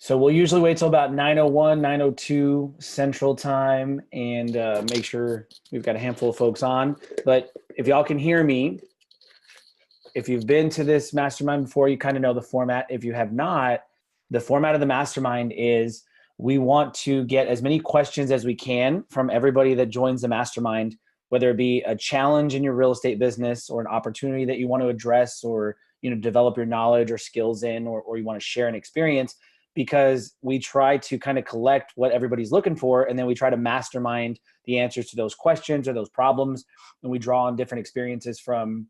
So we'll usually wait till about 9:01, 9:02 Central Time and make sure we've got a handful of folks on. But if y'all can hear me, if you've been to this mastermind before, you kind of know the format. If you have not, the format of the mastermind is we want to get as many questions as we can from everybody that joins the mastermind, whether it be a challenge in your real estate business or an opportunity that you want to address or develop your knowledge or skills in, or you want to share an experience, because we try to kind of collect what everybody's looking for, and then we try to mastermind the answers to those questions or those problems, and we draw on different experiences from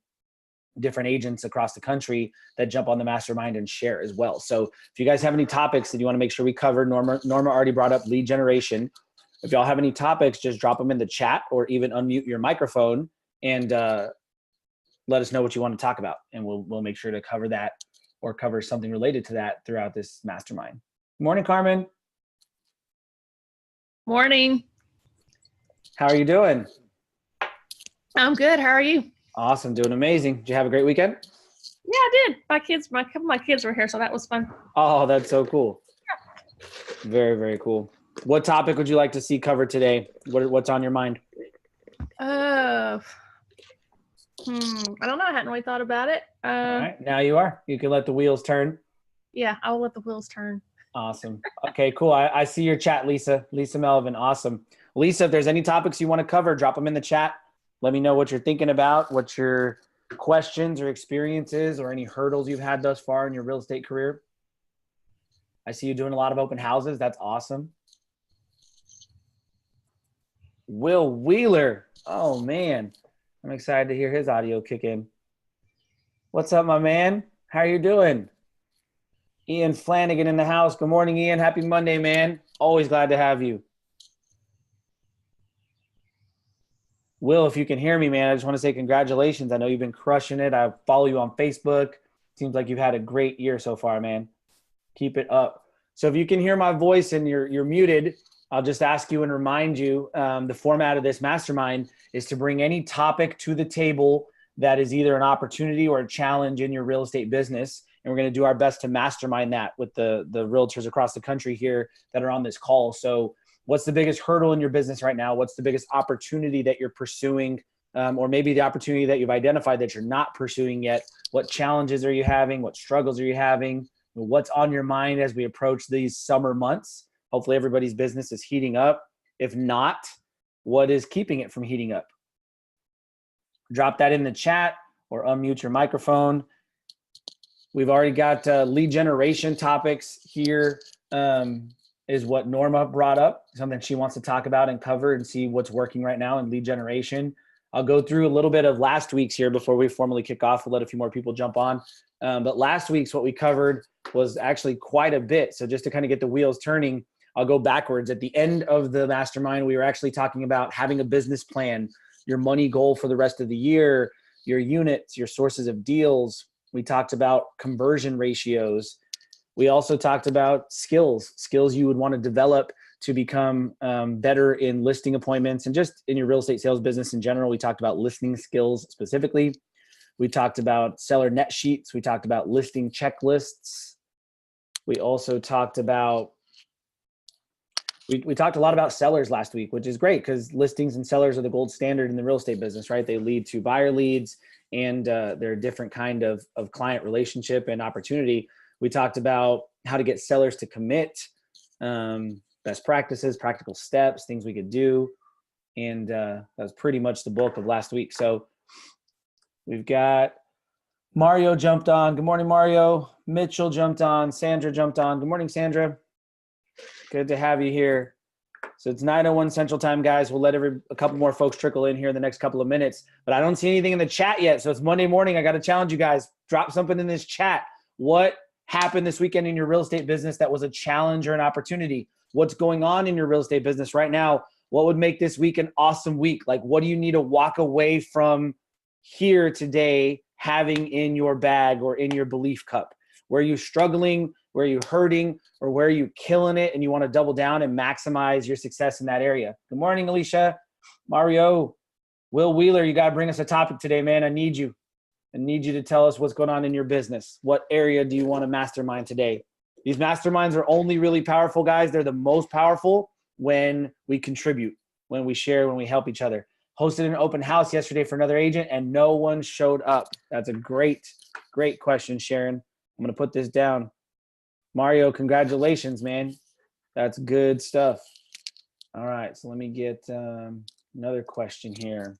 different agents across the country that jump on the mastermind and share as well. So if you guys have any topics that you want to make sure we cover, Norma already brought up lead generation. If y'all have any topics, just drop them in the chat or even unmute your microphone and let us know what you want to talk about. And we'll make sure to cover that or cover something related to that throughout this mastermind. Good morning, Carmen. Morning. How are you doing? I'm good. How are you? Awesome. Doing amazing. Did you have a great weekend? Yeah, I did. A couple of my kids were here, so that was fun. Oh, that's so cool. Yeah. Very, very cool. What topic would you like to see covered today? What's on your mind? I don't know. I hadn't really thought about it. All right. Now you are. You can let the wheels turn. Yeah, I will let the wheels turn. Awesome. Okay, cool. I see your chat, Lisa. Lisa Melvin. Awesome. Lisa, if there's any topics you want to cover, drop them in the chat. Let me know what you're thinking about, what your questions or experiences or any hurdles you've had thus far in your real estate career. I see you doing a lot of open houses. That's awesome. Will Wheeler. Oh, man. I'm excited to hear his audio kick in. What's up, my man? How are you doing? Ian Flanagan in the house. Good morning, Ian. Happy Monday, man. Always glad to have you. Will, if you can hear me, man, I just want to say congratulations. I know you've been crushing it. I follow you on Facebook. Seems like you've had a great year so far, man. Keep it up. So if you can hear my voice and you're muted, I'll just ask you and remind you, the format of this mastermind is to bring any topic to the table that is either an opportunity or a challenge in your real estate business. And we're going to do our best to mastermind that with the realtors across the country here that are on this call. So what's the biggest hurdle in your business right now? What's the biggest opportunity that you're pursuing? Or maybe the opportunity that you've identified that you're not pursuing yet? What challenges are you having? What struggles are you having? What's on your mind as we approach these summer months? Hopefully everybody's business is heating up. If not, what is keeping it from heating up? Drop that in the chat or unmute your microphone. We've already got lead generation topics here. Is what Norma brought up, something she wants to talk about and cover and see what's working right now in lead generation. I'll go through a little bit of last week's here before we formally kick off. We'll let a few more people jump on. But last week's what we covered was actually quite a bit. So just to kind of get the wheels turning, I'll go backwards. At the end of the mastermind, we were actually talking about having a business plan, your money goal for the rest of the year, your units, your sources of deals. We talked about conversion ratios. We also talked about skills you would want to develop to become better in listing appointments and just in your real estate sales business in general. We talked about listening skills specifically. We talked about seller net sheets. We talked about listing checklists. We also talked about, we talked a lot about sellers last week, which is great because listings and sellers are the gold standard in the real estate business, right? They lead to buyer leads and they're a different kind of client relationship and opportunity. We talked about how to get sellers to commit, best practices, practical steps, things we could do. And that was pretty much the bulk of last week. So we've got Mario jumped on. Good morning, Mario. Mitchell jumped on. Sandra jumped on. Good morning, Sandra. Good to have you here. So it's 9:01 Central Time, guys. We'll let a couple more folks trickle in here in the next couple of minutes. But I don't see anything in the chat yet. So it's Monday morning. I got to challenge you guys. Drop something in this chat. What happened this weekend in your real estate business that was a challenge or an opportunity? What's going on in your real estate business right now? What would make this week an awesome week? Like, what do you need to walk away from here today having in your bag or in your belief cup? Where are you struggling? Where are you hurting? Or where are you killing it and you want to double down and maximize your success in that area? Good morning, Alicia. Mario. Will Wheeler, you got to bring us a topic today, man. I need you to tell us what's going on in your business. What area do you want to mastermind today? These masterminds are only really powerful, guys. They're the most powerful when we contribute, when we share, when we help each other. Hosted an open house yesterday for another agent and no one showed up. That's a great question, Sharon. I'm going to put this down. Mario, congratulations, man. That's good stuff. All right, so let me get another question here.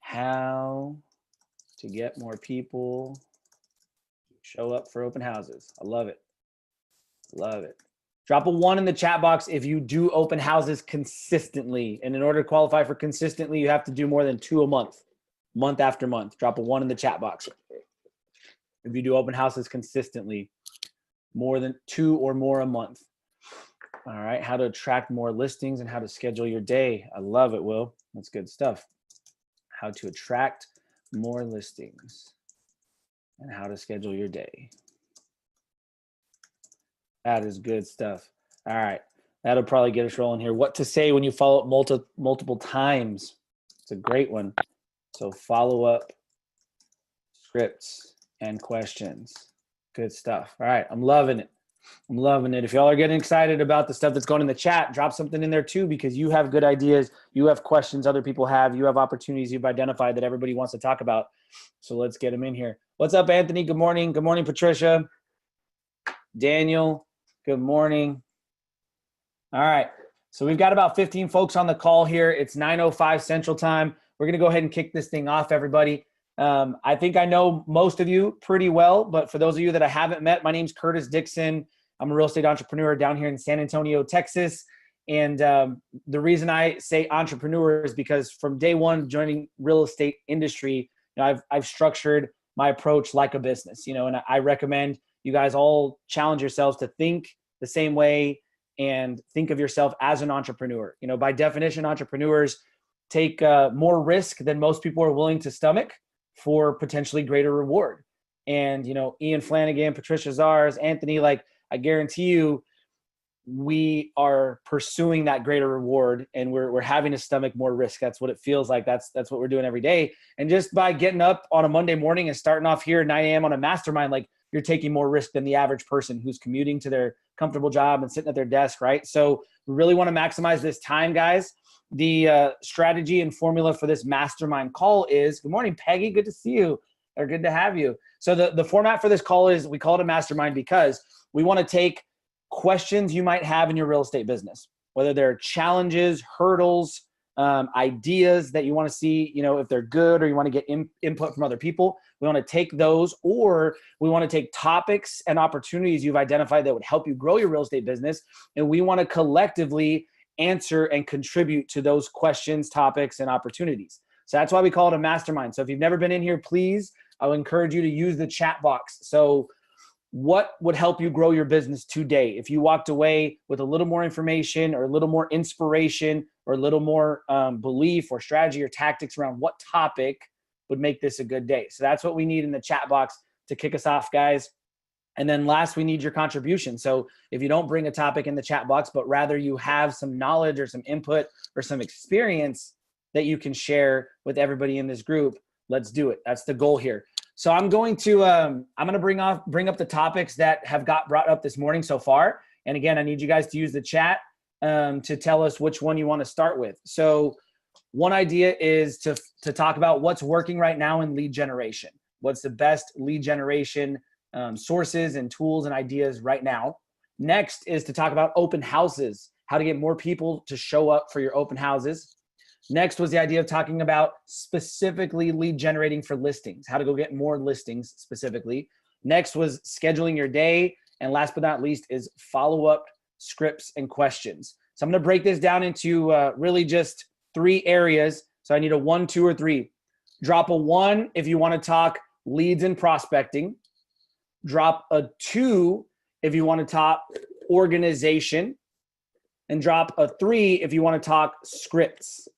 How to get more people to show up for open houses. I love it. Love it. Drop a 1 in the chat box if you do open houses consistently. And in order to qualify for consistently, you have to do more than 2 a month, month after month. Drop a 1 in the chat box. If you do open houses consistently, more than 2 or more a month. All right, how to attract more listings and how to schedule your day. I love it, Will. That's good stuff. How to attract more listings and how to schedule your day. That is good stuff. All right, that'll probably get us rolling here. What to say when you follow up multiple times. It's a great one. So follow up scripts and questions. Good stuff. All right, I'm loving it. I'm loving it. If y'all are getting excited about the stuff that's going in the chat, drop something in there too, because you have good ideas. You have questions other people have. You have opportunities you've identified that everybody wants to talk about. So let's get them in here. What's up, Anthony? Good morning. Good morning, Patricia. Daniel, good morning. All right. So we've got about 15 folks on the call here. It's 9:05 Central Time. We're going to go ahead and kick this thing off, everybody. I think I know most of you pretty well, but for those of you that I haven't met, my name's Curtis Dixon. I'm a real estate entrepreneur down here in San Antonio, Texas. And the reason I say entrepreneur is because from day one joining real estate industry, you know, I've structured my approach like a business, you know, and I recommend you guys all challenge yourselves to think the same way and think of yourself as an entrepreneur. You know, by definition, entrepreneurs take more risk than most people are willing to stomach for potentially greater reward. And, you know, Ian Flanagan, Patricia Zars, Anthony, like, I guarantee you, we are pursuing that greater reward and we're having to stomach more risk. That's what it feels like. That's what we're doing every day. And just by getting up on a Monday morning and starting off here at 9 a.m. on a mastermind, like, you're taking more risk than the average person who's commuting to their comfortable job and sitting at their desk, right? So we really want to maximize this time, guys. The strategy and formula for this mastermind call is, good morning, Peggy. Good to see you, or good to have you. So the format for this call is, we call it a mastermind because we want to take questions you might have in your real estate business, whether they're challenges, hurdles, ideas that you want to see, you know, if they're good, or you want to get input from other people. We want to take those, or we want to take topics and opportunities you've identified that would help you grow your real estate business. And we want to collectively answer and contribute to those questions, topics, and opportunities. So that's why we call it a mastermind. So if you've never been in here, please, I would encourage you to use the chat box. So what would help you grow your business today? If you walked away with a little more information or a little more inspiration or a little more belief or strategy or tactics around what topic would make this a good day. So that's what we need in the chat box to kick us off, guys. And then last, we need your contribution. So if you don't bring a topic in the chat box, but rather you have some knowledge or some input or some experience that you can share with everybody in this group, let's do it. That's the goal here. So I'm going to bring up the topics that have got brought up this morning so far. And again, I need you guys to use the chat to tell us which one you want to start with. So one idea is to talk about what's working right now in lead generation. What's the best lead generation sources and tools and ideas right now. Next is to talk about open houses, how to get more people to show up for your open houses. Next was the idea of talking about specifically lead generating for listings, how to go get more listings specifically. Next was scheduling your day. And last but not least is follow-up scripts and questions. So I'm going to break this down into really just 3 areas. So I need a 1, 2, or 3. Drop a 1 if you want to talk leads and prospecting. Drop a 2 if you want to talk organization. And drop a 3 if you want to talk scripts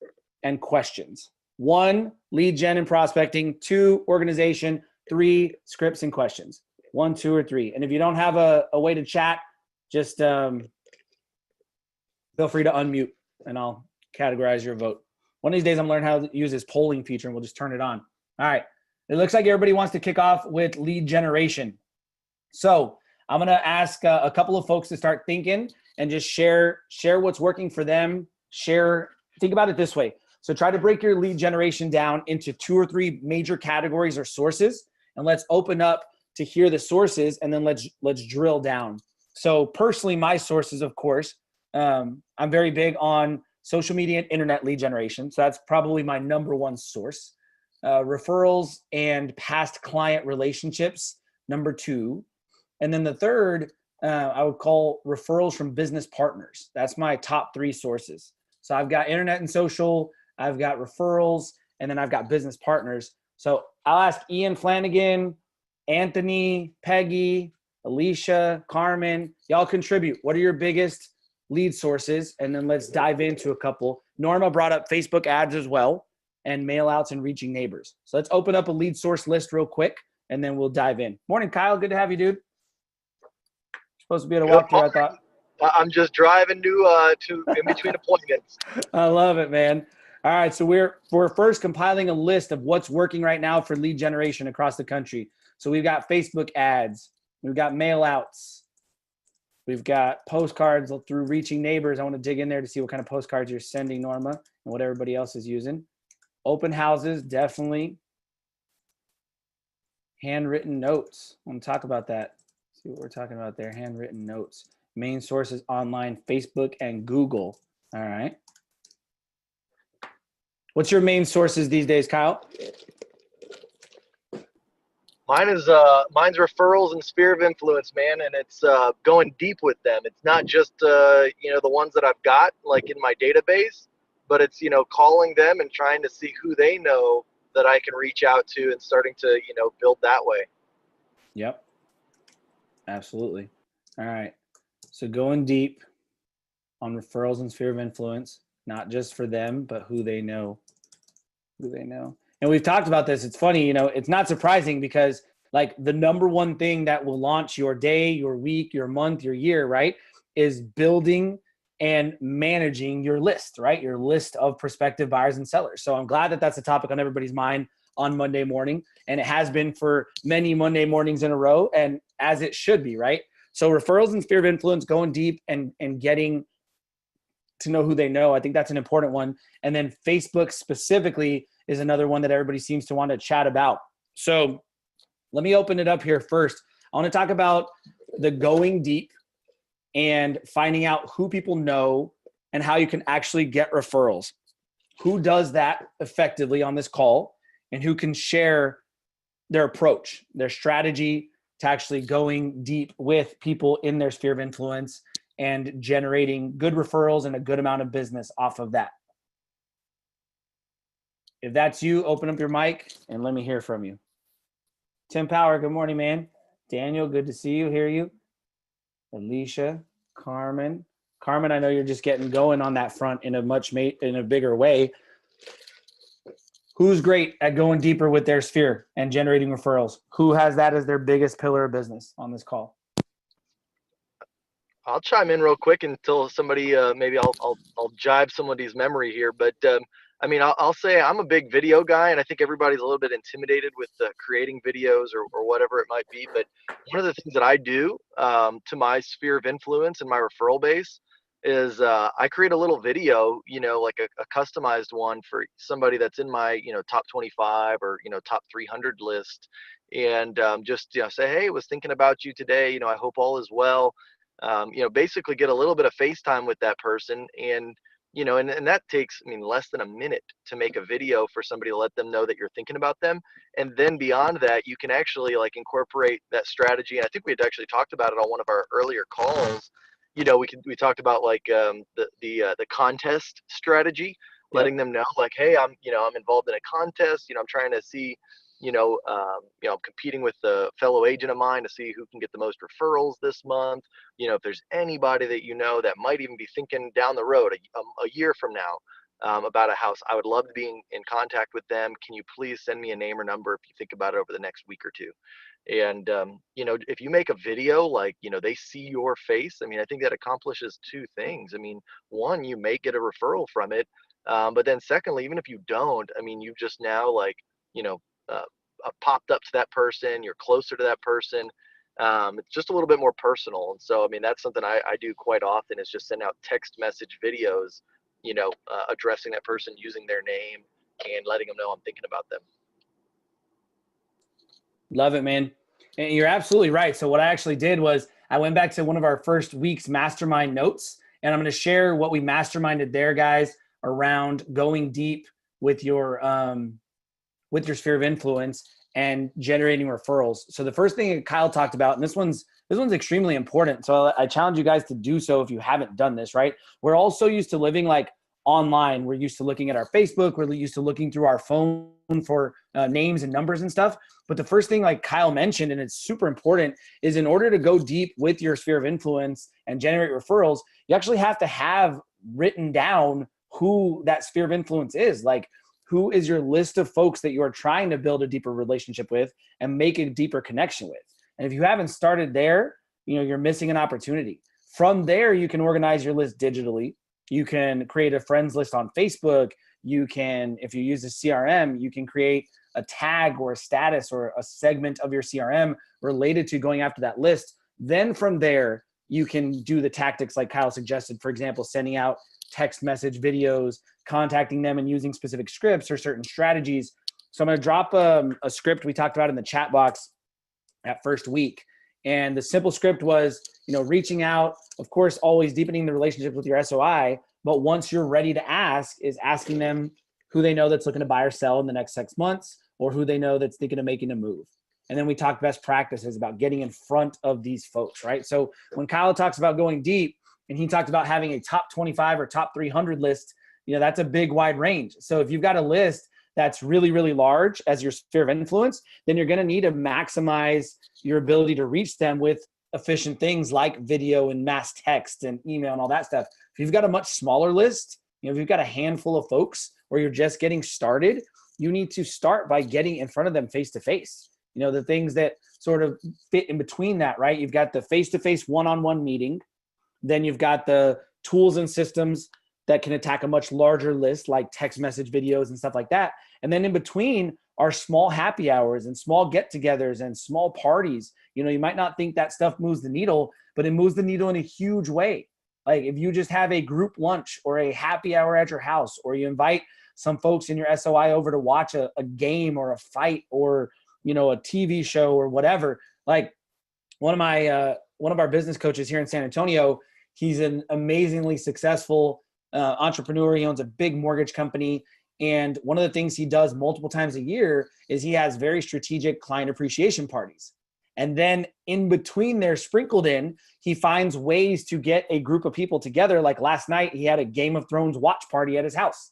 and questions. 1, lead gen and prospecting. 2, organization. 3, scripts and questions. 1, 2, or 3. And if you don't have a way to chat, just feel free to unmute and I'll categorize your vote. One of these days I'm learning how to use this polling feature and we'll just turn it on. All right. It looks like everybody wants to kick off with lead generation. So I'm going to ask a couple of folks to start thinking and just share what's working for them. Think about it this way. So try to break your lead generation down into 2 or 3 major categories or sources, and let's open up to hear the sources, and then let's drill down. So personally, my sources, of course, I'm very big on social media and internet lead generation. So that's probably my number one source. Referrals and past client relationships, number 2. And then the third, I would call referrals from business partners. That's my top 3 sources. So I've got internet and social, I've got referrals, and then I've got business partners. So I'll ask Ian Flanagan, Anthony, Peggy, Alicia, Carmen, y'all contribute. What are your biggest lead sources? And then let's dive into a couple. Norma brought up Facebook ads as well, and mail outs and reaching neighbors. So let's open up a lead source list real quick, and then we'll dive in. Morning, Kyle. Good to have you, dude. Supposed to be at a walkthrough, I thought. I'm just driving to in between appointments. I love it, man. All right, so we're first compiling a list of what's working right now for lead generation across the country. So we've got Facebook ads, we've got mail outs, we've got postcards through reaching neighbors. I want to dig in there to see what kind of postcards you're sending, Norma, and what everybody else is using. Open houses, definitely. Handwritten notes. I want to talk about that. See what we're talking about there. Handwritten notes. Main sources online, Facebook and Google. All right. What's your main sources these days, Kyle? Mine's referrals and sphere of influence, man, and it's going deep with them. It's not just the ones that I've got like in my database, but it's calling them and trying to see who they know that I can reach out to and starting to build that way. Yep. Absolutely. All right. So going deep on referrals and sphere of influence, not just for them, but who they know. And we've talked about this. It's funny, it's not surprising because like the number one thing that will launch your day, your week, your month, your year, right, is building and managing your list, right? Your list of prospective buyers and sellers. So I'm glad that that's a topic on everybody's mind on Monday morning. And it has been for many Monday mornings in a row, and as it should be, right? So referrals and sphere of influence, going deep and getting to know who they know. I think that's an important one. And then Facebook specifically is another one that everybody seems to want to chat about. So let me open it up here first. I want to talk about the going deep and finding out who people know and how you can actually get referrals. Who does that effectively on this call, and who can share their approach, their strategy to actually going deep with people in their sphere of influence and generating good referrals and a good amount of business off of that. If that's you, open up your mic and let me hear from you. Tim Power, good morning, man. Daniel, good to see you, hear you. Alicia, Carmen. Carmen, I know you're just getting going on that front in a bigger way. Who's great at going deeper with their sphere and generating referrals? Who has that as their biggest pillar of business on this call? I'll chime in real quick until somebody maybe I'll jibe somebody's memory here, but I'll say I'm a big video guy, and I think everybody's a little bit intimidated with creating videos or whatever it might be. But one of the things that I do to my sphere of influence and my referral base is I create a little video, like a customized one for somebody that's in my top 25 or top 300 list, and just say, hey, was thinking about you today. I hope all is well. Basically get a little bit of FaceTime with that person, and and that takes, less than a minute to make a video for somebody to let them know that you're thinking about them. And then beyond that, you can actually like incorporate that strategy. And I think we had actually talked about it on one of our earlier calls. We talked about like the contest strategy, letting them know like, hey, I'm involved in a contest. I'm trying to see, I'm competing with a fellow agent of mine to see who can get the most referrals this month. If there's anybody that that might even be thinking down the road a year from now about a house, I would love to be in contact with them. Can you please send me a name or number if you think about it over the next week or two? And if you make a video, like they see your face, I think that accomplishes 2 things. One, you may get a referral from it, but then secondly, even if you don't, you've just now like popped up to that person, you're closer to that person, It's just a little bit more personal. And so, I mean, that's something I do quite often, is just send out text message videos, addressing that person using their name and letting them know I'm thinking about them. Love it, man. And you're absolutely right. So what I actually did was I went back to one of our first week's mastermind notes, and I'm going to share what we masterminded there, guys, around going deep with your sphere of influence and generating referrals. So the first thing that Kyle talked about, and this one's extremely important. So I challenge you guys to do so if you haven't done this, right? We're all so used to living like online. We're used to looking at our Facebook. We're used to looking through our phone for names and numbers and stuff. But the first thing, like Kyle mentioned, and it's super important, is in order to go deep with your sphere of influence and generate referrals, you actually have to have written down who that sphere of influence is. Like, who is your list of folks that you are trying to build a deeper relationship with and make a deeper connection with? And if you haven't started there, you're missing an opportunity. From there, you can organize your list digitally. You can create a friends list on Facebook. You can, if you use a CRM, you can create a tag or a status or a segment of your CRM related to going after that list. Then from there, you can do the tactics like Kyle suggested, for example, sending out text message videos, contacting them and using specific scripts or certain strategies. So I'm going to drop a script we talked about in the chat box at first week. And the simple script was, reaching out, of course, always deepening the relationship with your SOI. But once you're ready to ask, is asking them who they know that's looking to buy or sell in the next 6 months, or who they know that's thinking of making a move. And then we talked best practices about getting in front of these folks, right? So when Kyle talks about going deep, and he talked about having a top 25 or top 300 list, that's a big wide range. So if you've got a list that's really, really large as your sphere of influence, then you're going to need to maximize your ability to reach them with efficient things like video and mass text and email and all that stuff. If you've got a much smaller list, if you've got a handful of folks or you're just getting started, you need to start by getting in front of them face to face. The things that sort of fit in between that, right? You've got the face-to-face one-on-one meeting. Then you've got the tools and systems that can attack a much larger list, like text message videos and stuff like that. And then in between are small happy hours and small get-togethers and small parties. You might not think that stuff moves the needle, but it moves the needle in a huge way. Like if you just have a group lunch or a happy hour at your house, or you invite some folks in your SOI over to watch a game or a fight or, a TV show or whatever. Like one of our business coaches here in San Antonio, he's an amazingly successful entrepreneur. He owns a big mortgage company. And one of the things he does multiple times a year is he has very strategic client appreciation parties. And then in between there, sprinkled in, he finds ways to get a group of people together. Like last night, he had a Game of Thrones watch party at his house.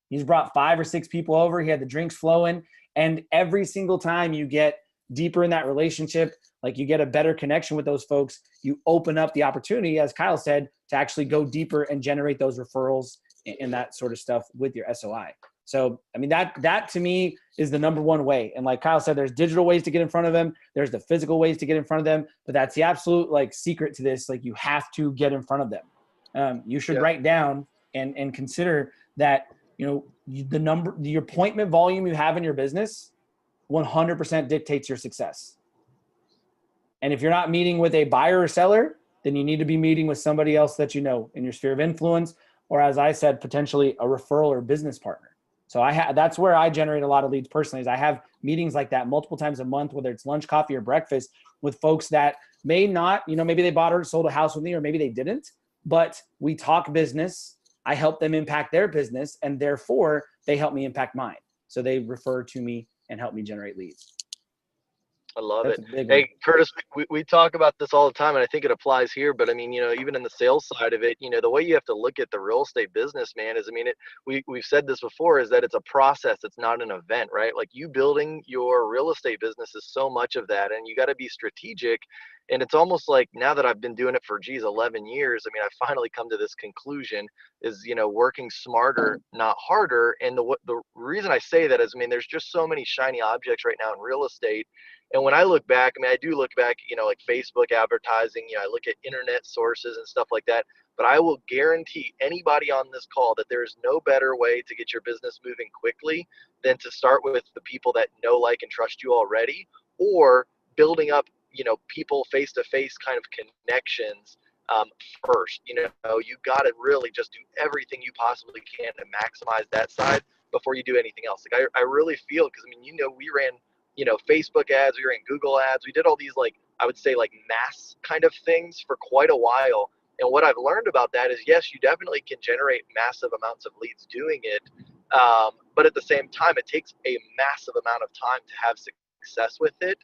He's brought 5 or 6 people over. He had the drinks flowing. And every single time you get deeper in that relationship, like you get a better connection with those folks, you open up the opportunity, as Kyle said, to actually go deeper and generate those referrals and that sort of stuff with your SOI. So, I mean, that to me is the number one way. And like Kyle said, there's digital ways to get in front of them. There's the physical ways to get in front of them, but that's the absolute like secret to this. Like you have to get in front of them. You should write down and consider that, the appointment volume you have in your business 100% dictates your success. And if you're not meeting with a buyer or seller, then you need to be meeting with somebody else that you know in your sphere of influence, or as I said, potentially a referral or business partner. So that's where I generate a lot of leads personally, is I have meetings like that multiple times a month, whether it's lunch, coffee, or breakfast, with folks that may not, maybe they bought or sold a house with me, or maybe they didn't, but we talk business. I help them impact their business, and therefore they help me impact mine. So they refer to me and help me generate leads. I love it. Hey, Curtis, we talk about this all the time, and I think it applies here. But I mean, even in the sales side of it, the way you have to look at the real estate business, man, is, we've said this before, is that it's a process. It's not an event, right? Like you building your real estate business is so much of that, and you got to be strategic. And it's almost like now that I've been doing it for 11 years, I finally come to this conclusion is, working smarter, not harder. And the reason I say that is, there's just so many shiny objects right now in real estate. And when I look back, I do look back, like Facebook advertising, I look at internet sources and stuff like that. But I will guarantee anybody on this call that there is no better way to get your business moving quickly than to start with the people that know, like, and trust you already, or building up people face-to-face kind of connections first. You got to really just do everything you possibly can to maximize that side before you do anything else. Like I really feel, because we ran Facebook ads, we ran Google ads, we did all these, like, I would say, like, mass kind of things for quite a while. And what I've learned about that is, yes, you definitely can generate massive amounts of leads doing it, but at the same time, it takes a massive amount of time to have success with it.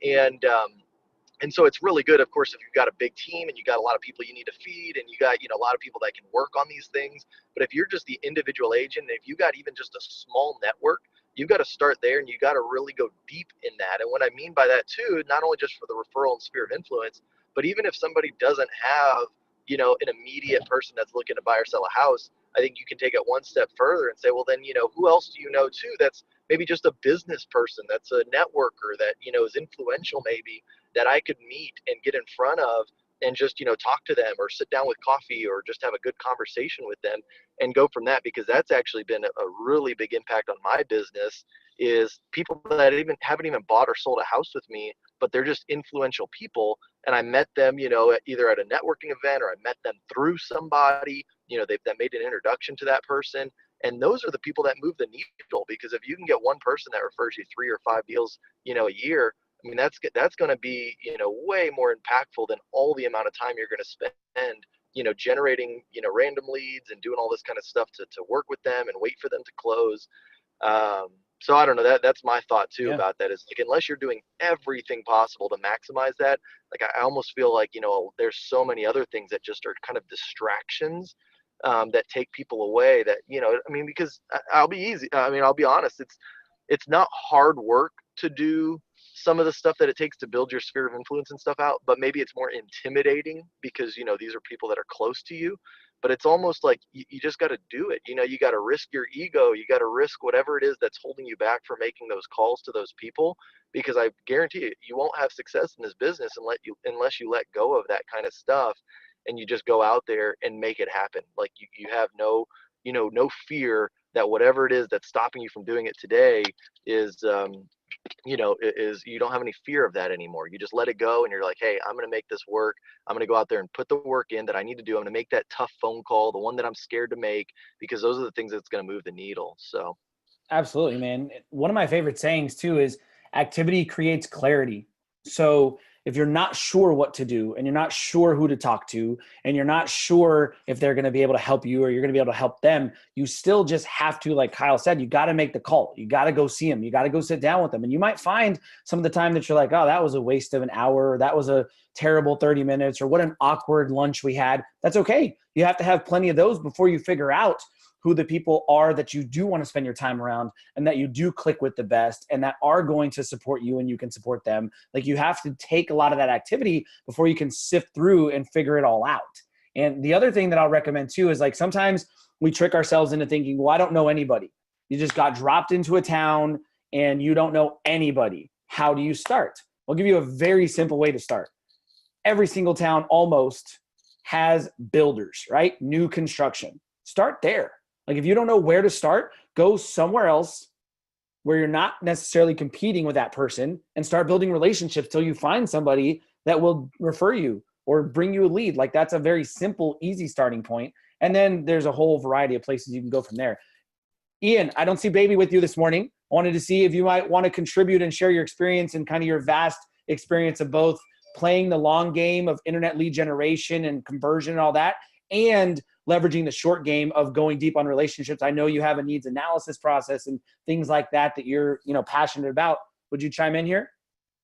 And so it's really good, of course, if you've got a big team and you got a lot of people you need to feed, and you got a lot of people that can work on these things. But if you're just the individual agent, and if you got even just a small network, you've got to start there, and you got to really go deep in that. And what I mean by that too, not only just for the referral and sphere of influence, but even if somebody doesn't have an immediate person that's looking to buy or sell a house, I think you can take it one step further and say, well, then who else do you know too that's maybe just a business person, that's a networker, that is influential, maybe, that I could meet and get in front of and just talk to them, or sit down with coffee, or just have a good conversation with them, and go from that. Because that's actually been a really big impact on my business, is people that haven't even bought or sold a house with me, but they're just influential people, and I met them either at a networking event, or I met them through somebody that made an introduction to that person. And those are the people that move the needle, because if you can get one person that refers you 3 or 5 deals a year, I mean, that's going to be, way more impactful than all the amount of time you're going to spend, generating, random leads and doing all this kind of stuff to work with them and wait for them to close. So I don't know, that's my thought too. Yeah. About that is, like, unless you're doing everything possible to maximize that, like, I almost feel like, there's so many other things that just are kind of distractions that take people away, that, because I'll be honest, it's not hard work to do some of the stuff that it takes to build your sphere of influence and stuff out, but maybe it's more intimidating because, these are people that are close to you. But it's almost like you just got to do it. You got to risk your ego. You got to risk whatever it is that's holding you back from making those calls to those people, because I guarantee you won't have success in this business unless you let go of that kind of stuff, and you just go out there and make it happen. Like, you have no fear that whatever it is that's stopping you from doing it today is you don't have any fear of that anymore. You just let it go, and you're like, hey, I'm going to make this work. I'm going to go out there and put the work in that I need to do. I'm going to make that tough phone call, the one that I'm scared to make, because those are the things that's going to move the needle. So. Absolutely, man. One of my favorite sayings too is activity creates clarity. So if you're not sure what to do, and you're not sure who to talk to, and you're not sure if they're going to be able to help you, or you're going to be able to help them, you still just have to, like Kyle said, you got to make the call. You got to go see them. You got to go sit down with them. And you might find some of the time that you're like, oh, that was a waste of an hour, or that was a terrible 30 minutes, or what an awkward lunch we had. That's okay. You have to have plenty of those before you figure out who the people are that you do want to spend your time around, and that you do click with the best, and that are going to support you and you can support them. Like, you have to take a lot of that activity before you can sift through and figure it all out. And the other thing that I'll recommend too is, like, sometimes we trick ourselves into thinking, well, I don't know anybody. You just got dropped into a town and you don't know anybody. How do you start? I'll give you a very simple way to start. Every single town almost has builders, right? New construction. Start there. Like, if you don't know where to start, go somewhere else where you're not necessarily competing with that person, and start building relationships till you find somebody that will refer you or bring you a lead. Like, that's a very simple, easy starting point. And then there's a whole variety of places you can go from there. Ian, I don't see Baby with you this morning. I wanted to see if you might want to contribute and share your experience and kind of your vast experience of both playing the long game of internet lead generation and conversion and all that, and leveraging the short game of going deep on relationships. I know you have a needs analysis process and things like that you're, passionate about. Would you chime in here?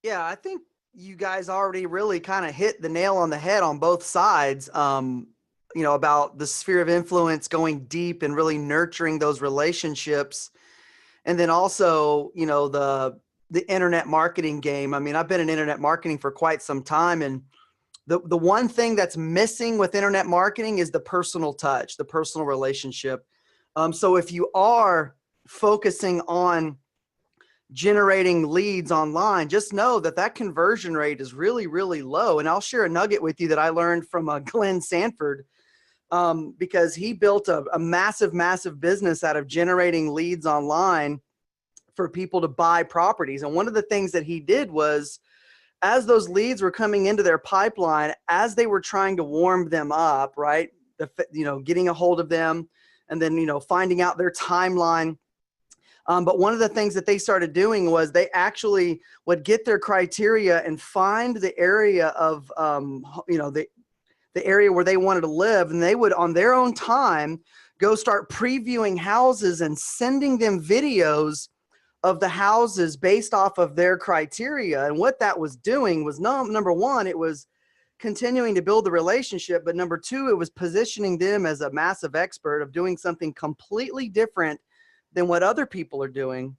Yeah, I think you guys already really kind of hit the nail on the head on both sides. About the sphere of influence, going deep and really nurturing those relationships. And then also, the internet marketing game. I mean, I've been in internet marketing for quite some time, and the one thing that's missing with internet marketing is the personal touch, the personal relationship. So if you are focusing on generating leads online, just know that conversion rate is really, really low. And I'll share a nugget with you that I learned from Glenn Sanford, because he built a massive, massive business out of generating leads online for people to buy properties. And one of the things that he did was, as those leads were coming into their pipeline, as they were trying to warm them up, right? Getting a hold of them and then, finding out their timeline. But one of the things that they started doing was they actually would get their criteria and find the area of, the area where they wanted to live. And they would, on their own time, go start previewing houses and sending them videos of the houses based off of their criteria. And what that was doing was, number one, it was continuing to build the relationship. But number two, it was positioning them as a massive expert of doing something completely different than what other people are doing.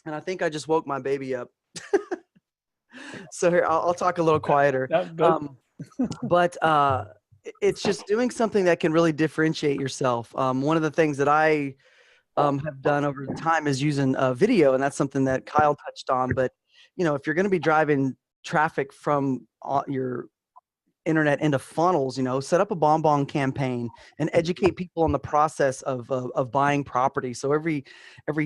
And I think I just woke my baby up. So here, I'll talk a little quieter. But it's just doing something that can really differentiate yourself. One of the things that I have done over time is using video, and that's something that Kyle touched on. But if you're going to be driving traffic from your internet into funnels, set up a bonbon campaign and educate people on the process of buying property. So every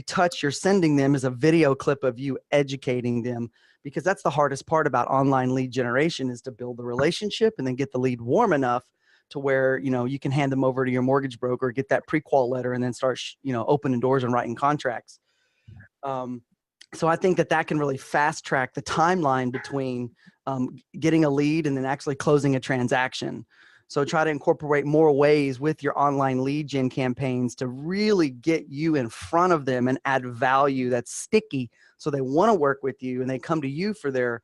touch you're sending them is a video clip of you educating them, because that's the hardest part about online lead generation, is to build the relationship and then get the lead warm enough to where, you can hand them over to your mortgage broker, get that pre-qual letter, and then start, opening doors and writing contracts. So I think that can really fast track the timeline between getting a lead and then actually closing a transaction. So try to incorporate more ways with your online lead gen campaigns to really get you in front of them and add value that's sticky, so they want to work with you and they come to you for their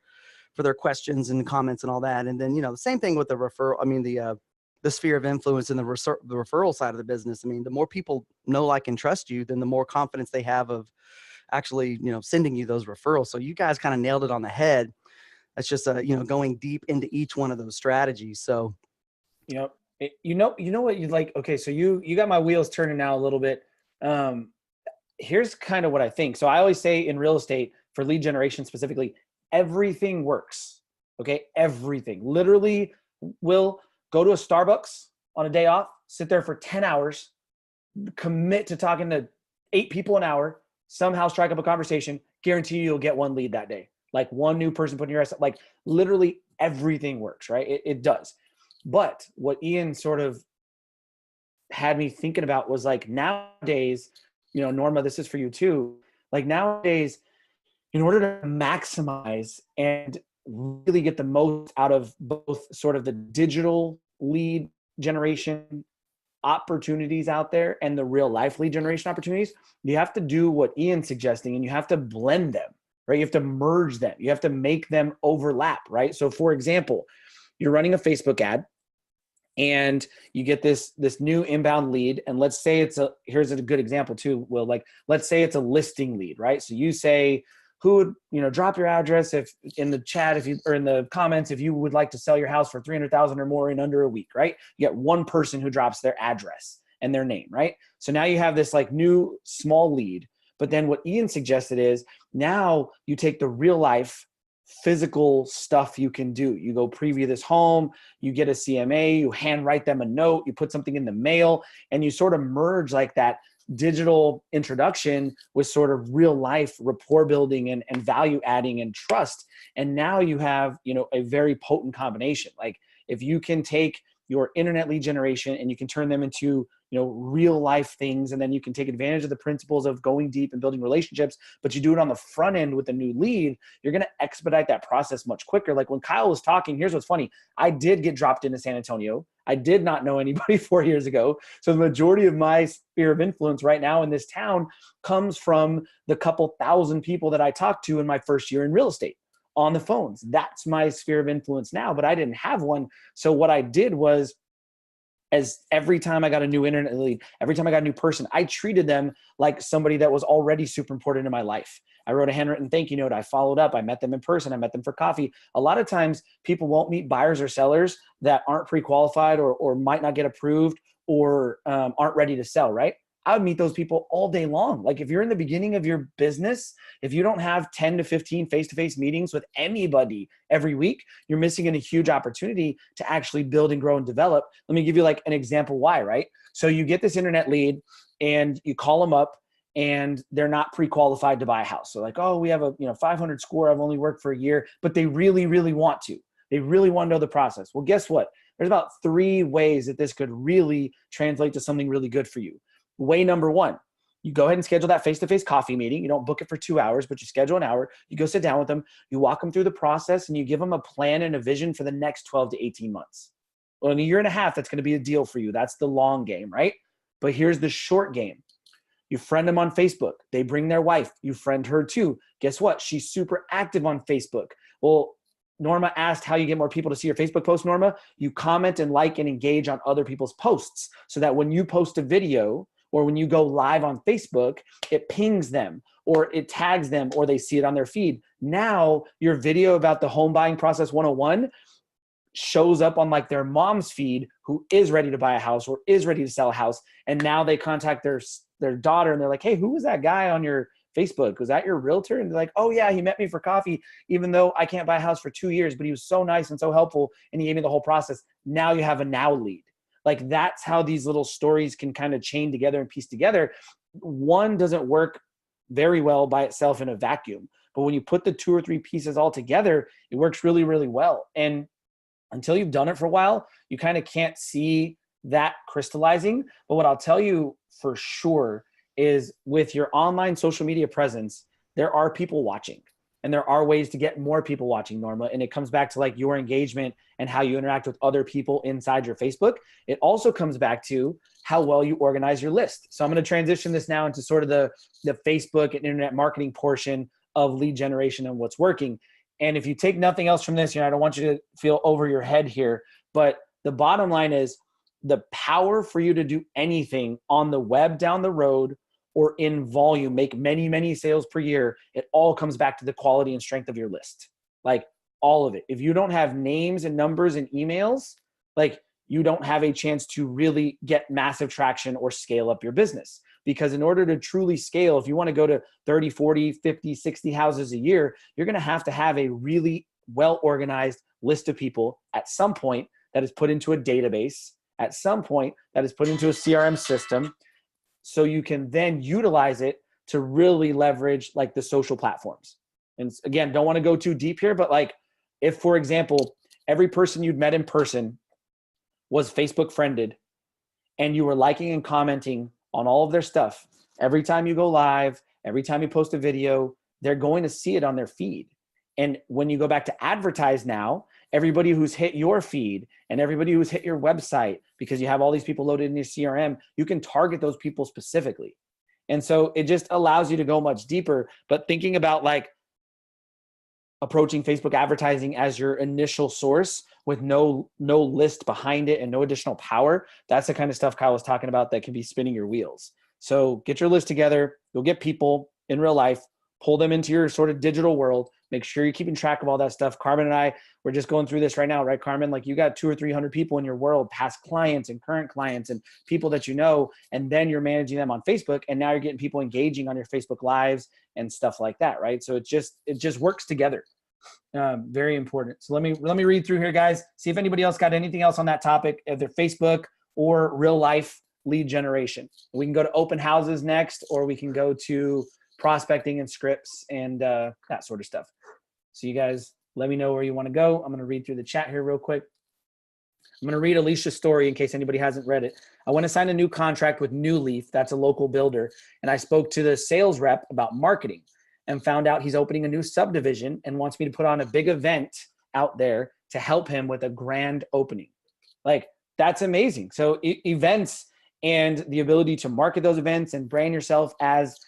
questions and comments and all that. And then, the same thing with the referral. I mean, the sphere of influence and the referral side of the business. I mean, the more people know, like, and trust you, then the more confidence they have of actually, sending you those referrals. So you guys kind of nailed it on the head. That's just, going deep into each one of those strategies. So, you know what you'd like. Okay. So you got my wheels turning now a little bit. Here's kind of what I think. So I always say in real estate, for lead generation specifically, everything works. Okay. Everything. Literally, will go to a Starbucks on a day off, sit there for 10 hours, commit to talking to 8 people an hour, somehow strike up a conversation, guarantee you'll get one lead that day. Like one new person putting your ass, like literally everything works, right? It does. But what Ian sort of had me thinking about was, like, nowadays, Norma, this is for you too. Like nowadays, in order to maximize and really get the most out of both sort of the digital lead generation opportunities out there and the real life lead generation opportunities, you have to do what Ian's suggesting, and you have to blend them, right? You have to merge them. You have to make them overlap, right? So for example, you're running a Facebook ad and you get this new inbound lead. And let's say here's a good example too, Will, like, let's say it's a listing lead, right? So you say, who would, drop your address if in the chat, or in the comments, if you would like to sell your house for 300,000 or more in under a week, right? You get one person who drops their address and their name, right? So now you have this like new small lead. But then what Ian suggested is, now you take the real life physical stuff you can do. You go preview this home, you get a CMA, you handwrite them a note, you put something in the mail, and you sort of merge like that digital introduction with sort of real life rapport building and value adding and trust. And now you have, a very potent combination. Like if you can take your internet lead generation and you can turn them into, real life things, and then you can take advantage of the principles of going deep and building relationships, but you do it on the front end with a new lead, you're going to expedite that process much quicker. Like when Kyle was talking, here's what's funny. I did get dropped into San Antonio. I did not know anybody 4 years ago. So the majority of my sphere of influence right now in this town comes from the couple thousand people that I talked to in my first year in real estate on the phones. That's my sphere of influence now, but I didn't have one. So what I did was, as every time I got a new internet lead, every time I got a new person, I treated them like somebody that was already super important in my life. I wrote a handwritten thank you note. I followed up. I met them in person. I met them for coffee. A lot of times people won't meet buyers or sellers that aren't pre-qualified or might not get approved or aren't ready to sell, right? I would meet those people all day long. Like if you're in the beginning of your business, if you don't have 10 to 15 face-to-face meetings with anybody every week, you're missing a huge opportunity to actually build and grow and develop. Let me give you like an example why, right? So you get this internet lead and you call them up and they're not pre-qualified to buy a house. So like, oh, we have a 500 score. I've only worked for a year, but they really, really want to. They really want to know the process. Well, guess what? There's about 3 ways that this could really translate to something really good for you. Way number 1, you go ahead and schedule that face-to-face coffee meeting. You don't book it for 2 hours, but you schedule an hour. You go sit down with them. You walk them through the process, and you give them a plan and a vision for the next 12 to 18 months. Well, in a year and a half, that's going to be a deal for you. That's the long game, right? But here's the short game. You friend them on Facebook. They bring their wife. You friend her too. Guess what? She's super active on Facebook. Well, Norma asked how you get more people to see your Facebook post, Norma. You comment and like and engage on other people's posts so that when you post a video or when you go live on Facebook, it pings them or it tags them or they see it on their feed. Now your video about the home buying process 101 shows up on like their mom's feed who is ready to buy a house or is ready to sell a house. And now they contact their daughter and they're like, hey, who was that guy on your Facebook? Was that your realtor? And they're like, oh yeah, he met me for coffee, even though I can't buy a house for 2 years, but he was so nice and so helpful. And he gave me the whole process. Now you have a now lead. Like that's how these little stories can kind of chain together and piece together. One doesn't work very well by itself in a vacuum, but when you put the 2 or 3 pieces all together, it works really, really well. And until you've done it for a while, you kind of can't see that crystallizing. But what I'll tell you for sure is with your online social media presence, there are people watching and there are ways to get more people watching, Norma. And it comes back to like your engagement and how you interact with other people inside your Facebook. It also comes back to how well you organize your list. So I'm going to transition this now into sort of the Facebook and internet marketing portion of lead generation and what's working. And if you take nothing else from this, I don't want you to feel over your head here, but the bottom line is the power for you to do anything on the web down the road or in volume, make many, many sales per year, it all comes back to the quality and strength of your list. Like all of it. If you don't have names and numbers and emails, like you don't have a chance to really get massive traction or scale up your business. Because in order to truly scale, if you want to go to 30, 40, 50, 60 houses a year, you're going to have a really well-organized list of people at some point that is put into a database, at some point that is put into a CRM system, so you can then utilize it to really leverage like the social platforms. And again, don't want to go too deep here, but like if, for example, every person you'd met in person was Facebook friended and you were liking and commenting on all of their stuff, every time you go live, every time you post a video, they're going to see it on their feed. And when you go back to advertise now, everybody who's hit your feed and everybody who's hit your website, because you have all these people loaded in your CRM, you can target those people specifically. And so it just allows you to go much deeper. But thinking about like approaching Facebook advertising as your initial source with no list behind it and no additional power, that's the kind of stuff Kyle was talking about that can be spinning your wheels. So get your list together, you'll get people in real life, pull them into your sort of digital world, make sure you're keeping track of all that stuff. Carmen and I, we're just going through this right now, right, Carmen? Like you got 200 or 300 people in your world, past clients and current clients and people that you know, and then you're managing them on Facebook, and now you're getting people engaging on your Facebook Lives and stuff like that, right? So it just works together. Very important. So let me read through here, guys. See if anybody else got anything else on that topic, either Facebook or real life lead generation. We can go to open houses next, or we can go to prospecting and scripts and that sort of stuff. So you guys let me know where you want to go. I'm going to read through the chat here real quick. I'm going to read Alicia's story in case anybody hasn't read it. I want to sign a new contract with New Leaf. That's a local builder. And I spoke to the sales rep about marketing and found out he's opening a new subdivision and wants me to put on a big event out there to help him with a grand opening. Like, that's amazing. So events and the ability to market those events and brand yourself as,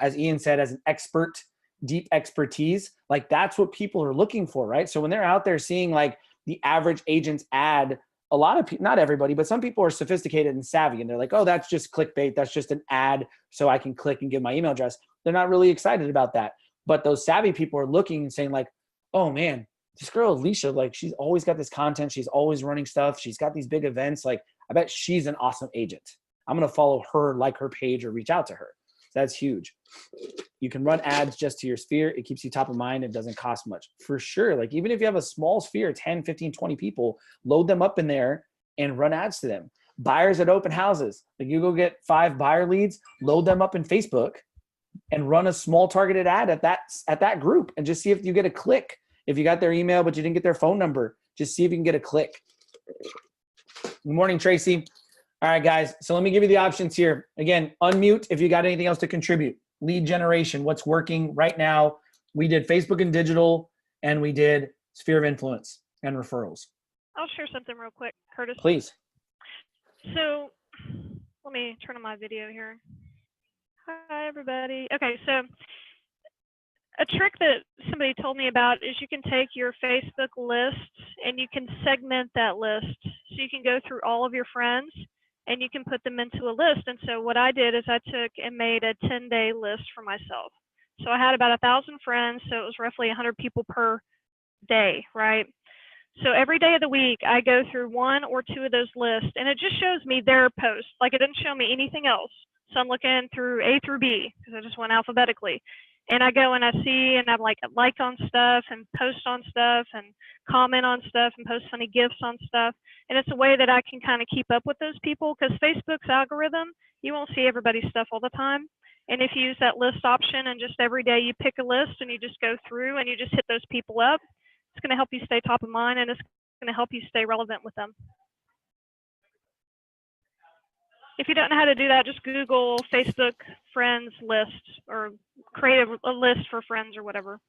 as Ian said, as an expert, deep expertise, like that's what people are looking for, right? So when they're out there seeing like the average agent's ad, a lot of people, not everybody, but some people are sophisticated and savvy and they're like, oh, that's just clickbait. That's just an ad so I can click and give my email address. They're not really excited about that. But those savvy people are looking and saying like, oh man, this girl, Alicia, like she's always got this content. She's always running stuff. She's got these big events. Like I bet she's an awesome agent. I'm going to follow her, like her page, or reach out to her. That's huge. You can run ads just to your sphere. It keeps you top of mind. It doesn't cost much. For sure. Like even if you have a small sphere, 10, 15, 20 people, load them up in there and run ads to them. buyers at open houses. Like you go get 5 buyer leads, load them up in Facebook, and run a small targeted ad at that group, and just see if you get a click. If you got their email but you didn't get their phone number, just see if you can get a click. Good morning, Tracy. All right, guys. So let me give you the options here. Again, unmute if you got anything else to contribute. Lead generation, what's working right now. We did Facebook and digital, and we did sphere of influence and referrals. I'll share something real quick, Curtis. Please. So let me turn on my video here. Hi, everybody. Okay, so a trick that somebody told me about is you can take your Facebook list and you can segment that list. So you can go through all of your friends and you can put them into a list. And so what I did is I took and made a 10-day list for myself. So I had about 1,000 friends, so it was roughly 100 people per day, right? So every day of the week, I go through 1 or 2 of those lists, and it just shows me their posts. Like, it doesn't show me anything else. So I'm looking through A through B, because I just went alphabetically. And I go and I see, and I'm like on stuff and post on stuff and comment on stuff and post funny GIFs on stuff. And it's a way that I can kind of keep up with those people, because Facebook's algorithm, you won't see everybody's stuff all the time. And if you use that list option and just every day you pick a list and you just go through and you just hit those people up, it's going to help you stay top of mind, and it's going to help you stay relevant with them. If you don't know how to do that, just Google Facebook friends list or create a list for friends or whatever.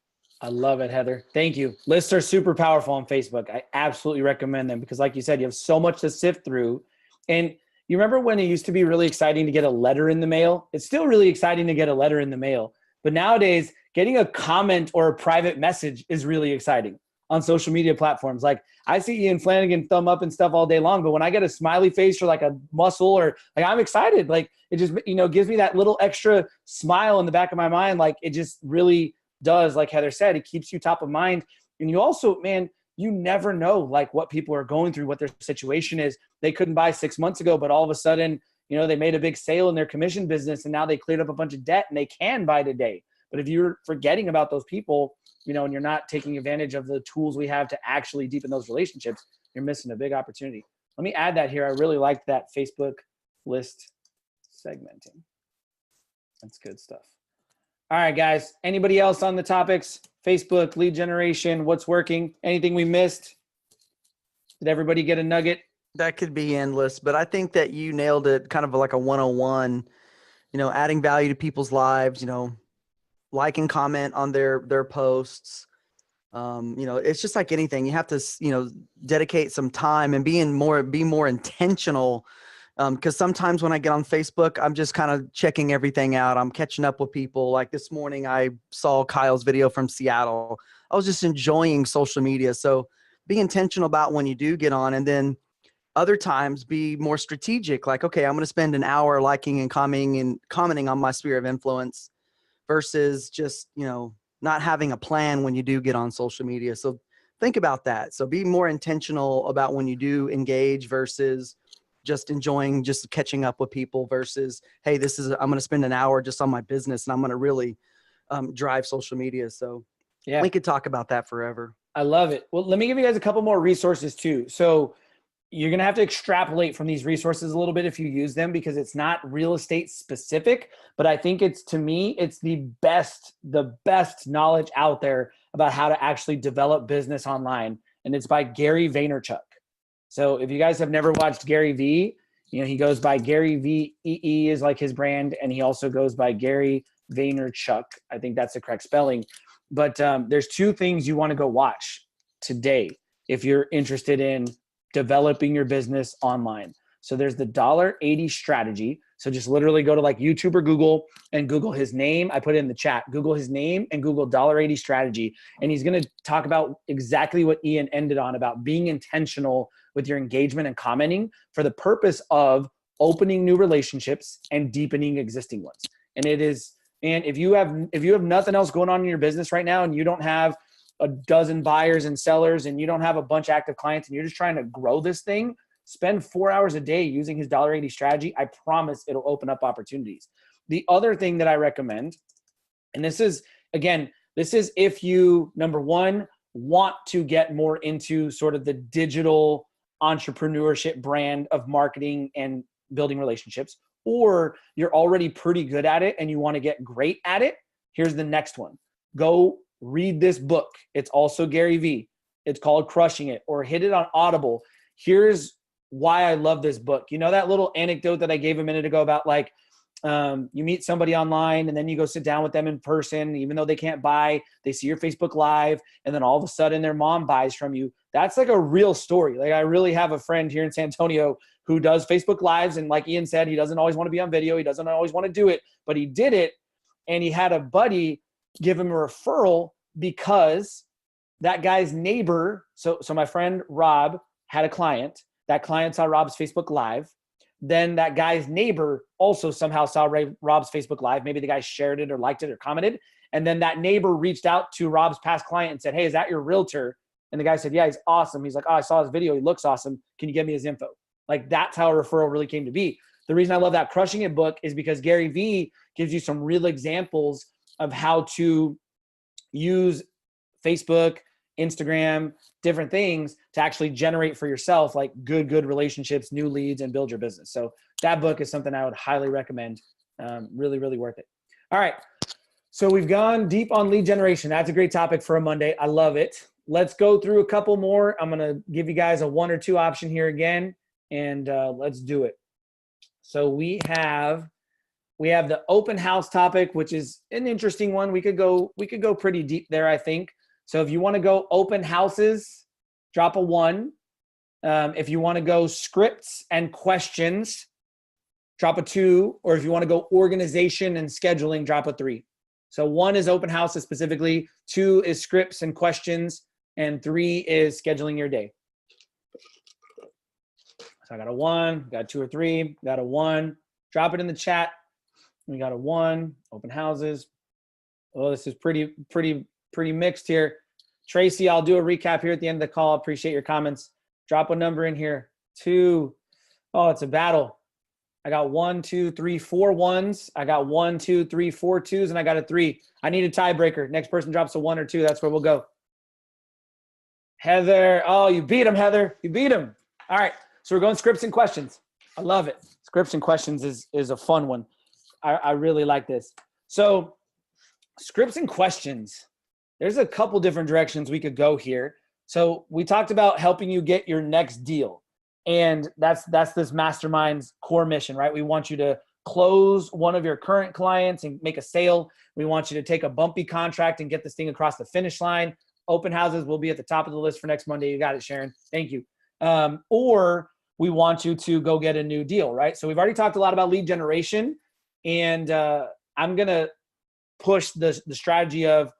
I love it, Heather. Thank you. Lists are super powerful on Facebook. I absolutely recommend them because, like you said, you have so much to sift through. And you remember when it used to be really exciting to get a letter in the mail? It's still really exciting to get a letter in the mail. But nowadays, getting a comment or a private message is really exciting on social media platforms. Like, I see Ian Flanagan thumb up and stuff all day long, but when I get a smiley face or like a muscle or like, I'm excited. Like, it just, gives me that little extra smile in the back of my mind. Like, it just really does, like Heather said, it keeps you top of mind. And you also, man, you never know like what people are going through, what their situation is. They couldn't buy 6 months ago, but all of a sudden, they made a big sale in their commission business and now they cleared up a bunch of debt and they can buy today. But if you're forgetting about those people, and you're not taking advantage of the tools we have to actually deepen those relationships, you're missing a big opportunity. Let me add that here. I really liked that Facebook list segmenting. That's good stuff. All right, guys. Anybody else on the topics? Facebook, lead generation, what's working? Anything we missed? Did everybody get a nugget? That could be endless, but I think that you nailed it, kind of like a 101, adding value to people's lives, like and comment on their posts. It's just like anything. You have to, dedicate some time and be more intentional. Because sometimes when I get on Facebook, I'm just kind of checking everything out. I'm catching up with people. Like this morning, I saw Kyle's video from Seattle. I was just enjoying social media. So be intentional about when you do get on, and then other times be more strategic. Like, okay, I'm going to spend an hour liking and commenting on my sphere of influence, versus just, not having a plan when you do get on social media. So think about that. So be more intentional about when you do engage versus just enjoying, just catching up with people versus, hey, I'm going to spend an hour just on my business and I'm going to really drive social media. So yeah, we could talk about that forever. I love it. Well, let me give you guys a couple more resources too. So you're going to have to extrapolate from these resources a little bit if you use them, because it's not real estate specific, but I think it's the best knowledge out there about how to actually develop business online. And it's by Gary Vaynerchuk. So if you guys have never watched Gary V, he goes by Gary V. E is like his brand. And he also goes by Gary Vaynerchuk. I think that's the correct spelling. But there's 2 things you want to go watch today if you're interested in developing your business online. So there's the $80 strategy. So just literally go to like YouTube or Google and Google his name. I put it in the chat. Google his name and Google $80 strategy. And he's going to talk about exactly what Ian ended on, about being intentional with your engagement and commenting for the purpose of opening new relationships and deepening existing ones. And it is, and if you have nothing else going on in your business right now and you don't have a dozen buyers and sellers and you don't have a bunch of active clients and you're just trying to grow this thing, spend 4 hours a day using his $80 strategy. I promise it'll open up opportunities. The other thing that I recommend, and this is if you, number one, want to get more into sort of the digital entrepreneurship brand of marketing and building relationships, or you're already pretty good at it and you want to get great at it, here's the next one. Go read this book. It's also Gary Vee. It's called Crushing It, or hit it on Audible. Here's why I love this book. You know that little anecdote that I gave a minute ago about like, you meet somebody online and then you go sit down with them in person, even though they can't buy, they see your Facebook Live, and then all of a sudden their mom buys from you. That's like a real story. Like, I really have a friend here in San Antonio who does Facebook Lives. And like Ian said, he doesn't always want to be on video. He doesn't always want to do it, but he did it. And he had a buddy give him a referral because that guy's neighbor. So my friend Rob had a client. That client saw Rob's Facebook Live. Then that guy's neighbor also somehow saw Rob's Facebook Live. Maybe the guy shared it or liked it or commented. And then that neighbor reached out to Rob's past client and said, hey, is that your realtor? And the guy said, yeah, he's awesome. He's like, oh, I saw his video. He looks awesome. Can you give me his info? Like, that's how a referral really came to be. The reason I love that Crushing It book is because Gary Vee gives you some real examples of how to use Facebook, Instagram, different things to actually generate for yourself like good relationships, new leads, and build your business. So that book is something I would highly recommend. Really, really worth it. All right. So we've gone deep on lead generation. That's a great topic for a Monday. I love it. Let's go through a couple more. I'm going to give you guys a 1 or 2 option here again, and let's do it. So we have the open house topic, which is an interesting one. We could go pretty deep there, I think. So if you want to go open houses, drop a 1. If you want to go scripts and questions, drop a 2. Or if you want to go organization and scheduling, drop a 3. So 1 is open houses specifically, 2 is scripts and questions, and 3 is scheduling your day. So I got a 1, got 2 or 3, got a 1. Drop it in the chat. We got a 1, open houses. Oh, this is pretty mixed here. Tracy, I'll do a recap here at the end of the call. Appreciate your comments. Drop a number in here. 2. Oh, it's a battle. I got 1, 2, 3, 4 1s. I got 1, 2, 3, 4 2s, and I got a 3. I need a tiebreaker. Next person drops a 1 or 2. That's where we'll go. Heather. Oh, you beat him, Heather. You beat him. All right. So we're going scripts and questions. I love it. Scripts and questions is a fun one. I really like this. So scripts and questions, there's a couple different directions we could go here. So we talked about helping you get your next deal. And that's this mastermind's core mission, right? We want you to close one of your current clients and make a sale. We want you to take a bumpy contract and get this thing across the finish line. Open houses will be at the top of the list for next Monday. You got it, Sharon. Thank you. Or we want you to go get a new deal, right? So we've already talked a lot about lead generation, and I'm going to push the strategy of,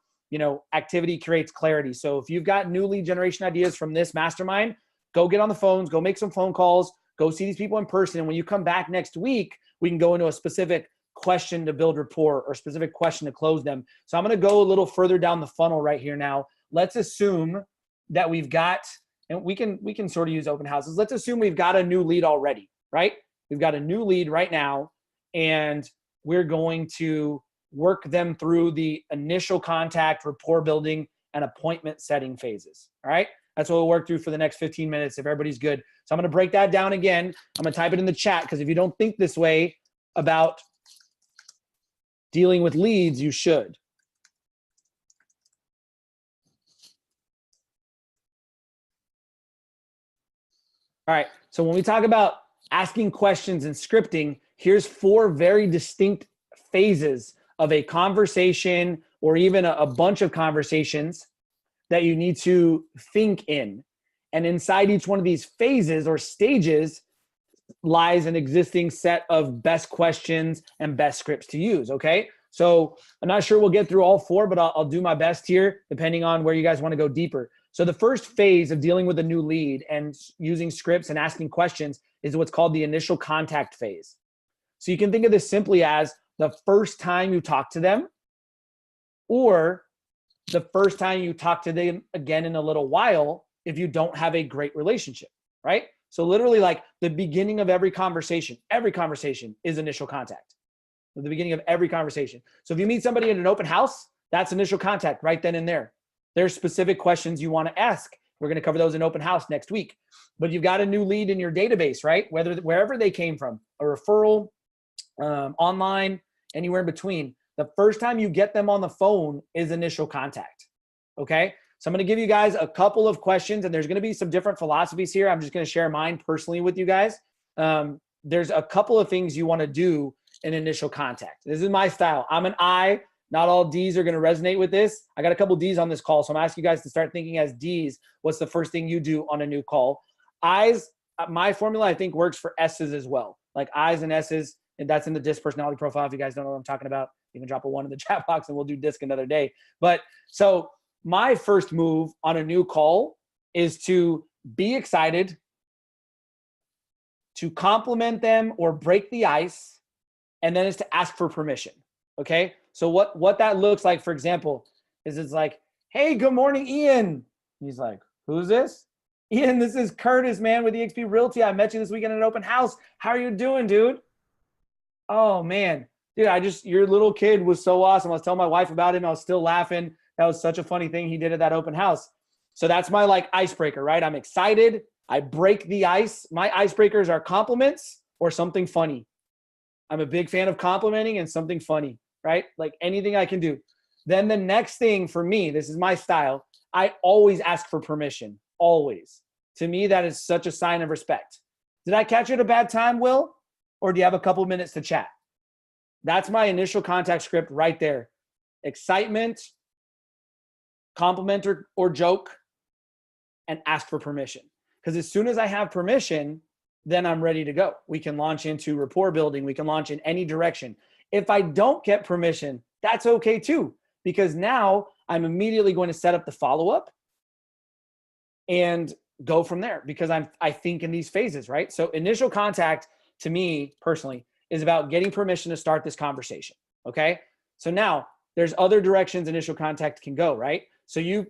activity creates clarity. So if you've got new lead generation ideas from this mastermind, go get on the phones, go make some phone calls, go see these people in person. And when you come back next week, we can go into a specific question to build rapport or specific question to close them. So I'm going to go a little further down the funnel right here now. Let's assume that we've got, and we can sort of use open houses. Let's assume we've got a new lead already, right? We've got a new lead right now, and we're going to work them through the initial contact, rapport building, and appointment setting phases. All right. That's what we'll work through for the next 15 minutes if everybody's good. So I'm going to break that down again. I'm going to type it in the chat, because if you don't think this way about dealing with leads, you should. All right. So when we talk about asking questions and scripting, here's 4 very distinct phases of a conversation, or even a bunch of conversations that you need to think in. And inside each one of these phases or stages lies an existing set of best questions and best scripts to use, okay? So I'm not sure we'll get through all 4, but I'll do my best here, depending on where you guys want to go deeper. So the first phase of dealing with a new lead and using scripts and asking questions is what's called the initial contact phase. So you can think of this simply as the first time you talk to them, or the first time you talk to them again in a little while if you don't have a great relationship, right? So literally, like, the beginning of every conversation is initial contact. At the beginning of every conversation. So if you meet somebody in an open house, that's initial contact right then and there. There's specific questions you want to ask We're going to cover those in open house next week. But you've got a new lead in your database, right? Wherever they came from, a referral, online, anywhere in between. The first time you get them on the phone is initial contact. Okay. So I'm going to give you guys a couple of questions, and there's going to be some different philosophies here. I'm just going to share mine personally with you guys. There's a couple of things you want to do in initial contact. This is my style. I'm an I. Not all D's are going to resonate with this. I got a couple D's on this call, so I'm asking you guys to start thinking as D's. What's the first thing you do on a new call? I's, my formula, I think, works for S's as well. Like I's and S's, and that's in the DISC personality profile. If you guys don't know what I'm talking about, you can drop a 1 in the chat box and we'll do DISC another day. But so my first move on a new call is to be excited, to compliment them or break the ice, and then is to ask for permission. Okay. So what that looks like, for example, is it's like, hey, good morning, Ian. He's like, who's this? Ian, this is Curtis, man, with eXp Realty. I met you this weekend at an open house. How are you doing, dude? Oh man, dude, your little kid was so awesome. I was telling my wife about him. I was still laughing. That was such a funny thing he did at that open house. So that's my like icebreaker, right? I'm excited. I break the ice. My icebreakers are compliments or something funny. I'm a big fan of complimenting and something funny, right? Like anything I can do. Then the next thing for me, this is my style. I always ask for permission, always. To me, that is such a sign of respect. Did I catch you at a bad time, Will? Or do you have a couple minutes to chat? That's my initial contact script right there. Excitement, compliment or joke, and ask for permission. Because as soon as I have permission, then I'm ready to go. We can launch into rapport building. We can launch in any direction. If I don't get permission, that's okay too, because now I'm immediately going to set up the follow-up and go from there, because I think in these phases, right? So initial contact to me personally is about getting permission to start this conversation. Okay. So now there's other directions initial contact can go, right? So you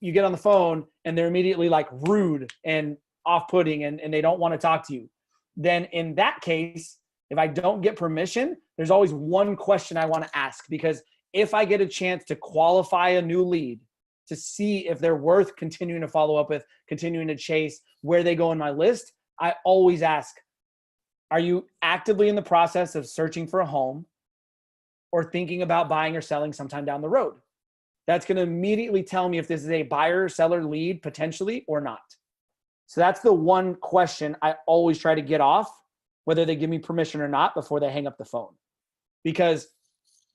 get on the phone and they're immediately like rude and off-putting and they don't want to talk to you. Then in that case, if I don't get permission, there's always one question I want to ask, because if I get a chance to qualify a new lead to see if they're worth continuing to follow up with, continuing to chase, where they go in my list, I always ask, are you actively in the process of searching for a home or thinking about buying or selling sometime down the road? That's going to immediately tell me if this is a buyer or seller lead potentially or not. So that's the one question I always try to get off, whether they give me permission or not, before they hang up the phone. Because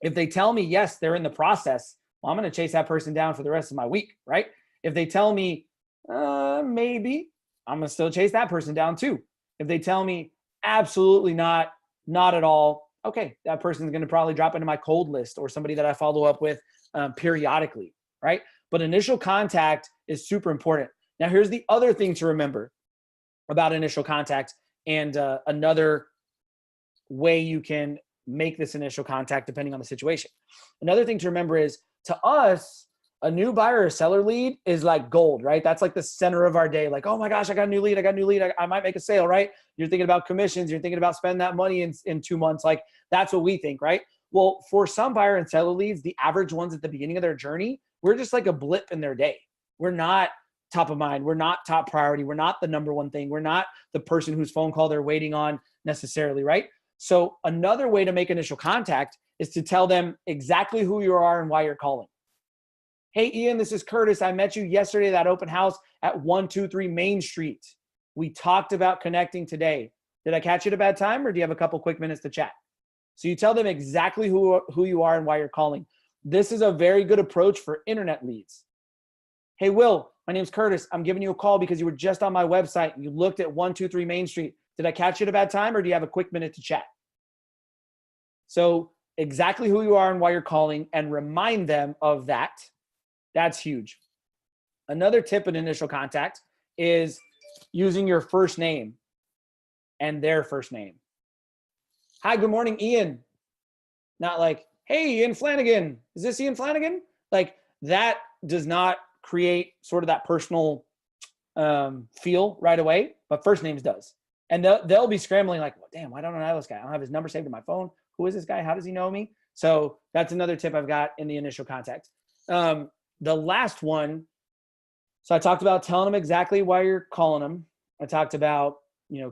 if they tell me, yes, they're in the process, well, I'm going to chase that person down for the rest of my week, right? If they tell me, maybe, I'm going to still chase that person down too. If they tell me, absolutely not, not at all, okay, that person's going to probably drop into my cold list or somebody that I follow up with periodically, right? But initial contact is super important. Now, here's the other thing to remember about initial contact, and another way you can make this initial contact depending on the situation. Another thing to remember is, to us, a new buyer or seller lead is like gold, right? That's like the center of our day. Like, oh my gosh, I got a new lead. I might make a sale, right? You're thinking about commissions. You're thinking about spending that money in 2 months. Like, that's what we think, right? Well, for some buyer and seller leads, the average ones at the beginning of their journey, we're just like a blip in their day. We're not top of mind. We're not top priority. We're not the number one thing. We're not the person whose phone call they're waiting on necessarily, right? So another way to make initial contact is to tell them exactly who you are and why you're calling. Hey, Ian, this is Curtis. I met you yesterday at that open house at 123 Main Street. We talked about connecting today. Did I catch you at a bad time, or do you have a couple quick minutes to chat? So you tell them exactly who you are and why you're calling. This is a very good approach for internet leads. Hey, Will, my name's Curtis. I'm giving you a call because you were just on my website and you looked at 123 Main Street. Did I catch you at a bad time, or do you have a quick minute to chat? So exactly who you are and why you're calling, and remind them of that. That's huge. Another tip in initial contact is using your first name and their first name. Hi, good morning, Ian. Not like, hey, Ian Flanagan. Is this Ian Flanagan? Like, that does not create sort of that personal feel right away, but first names does. And they'll be scrambling like, well, damn, why don't I know this guy? I don't have his number saved in my phone. Who is this guy? How does he know me? So that's another tip I've got in the initial contact. The last one So I talked about telling them exactly why you're calling them. I talked about,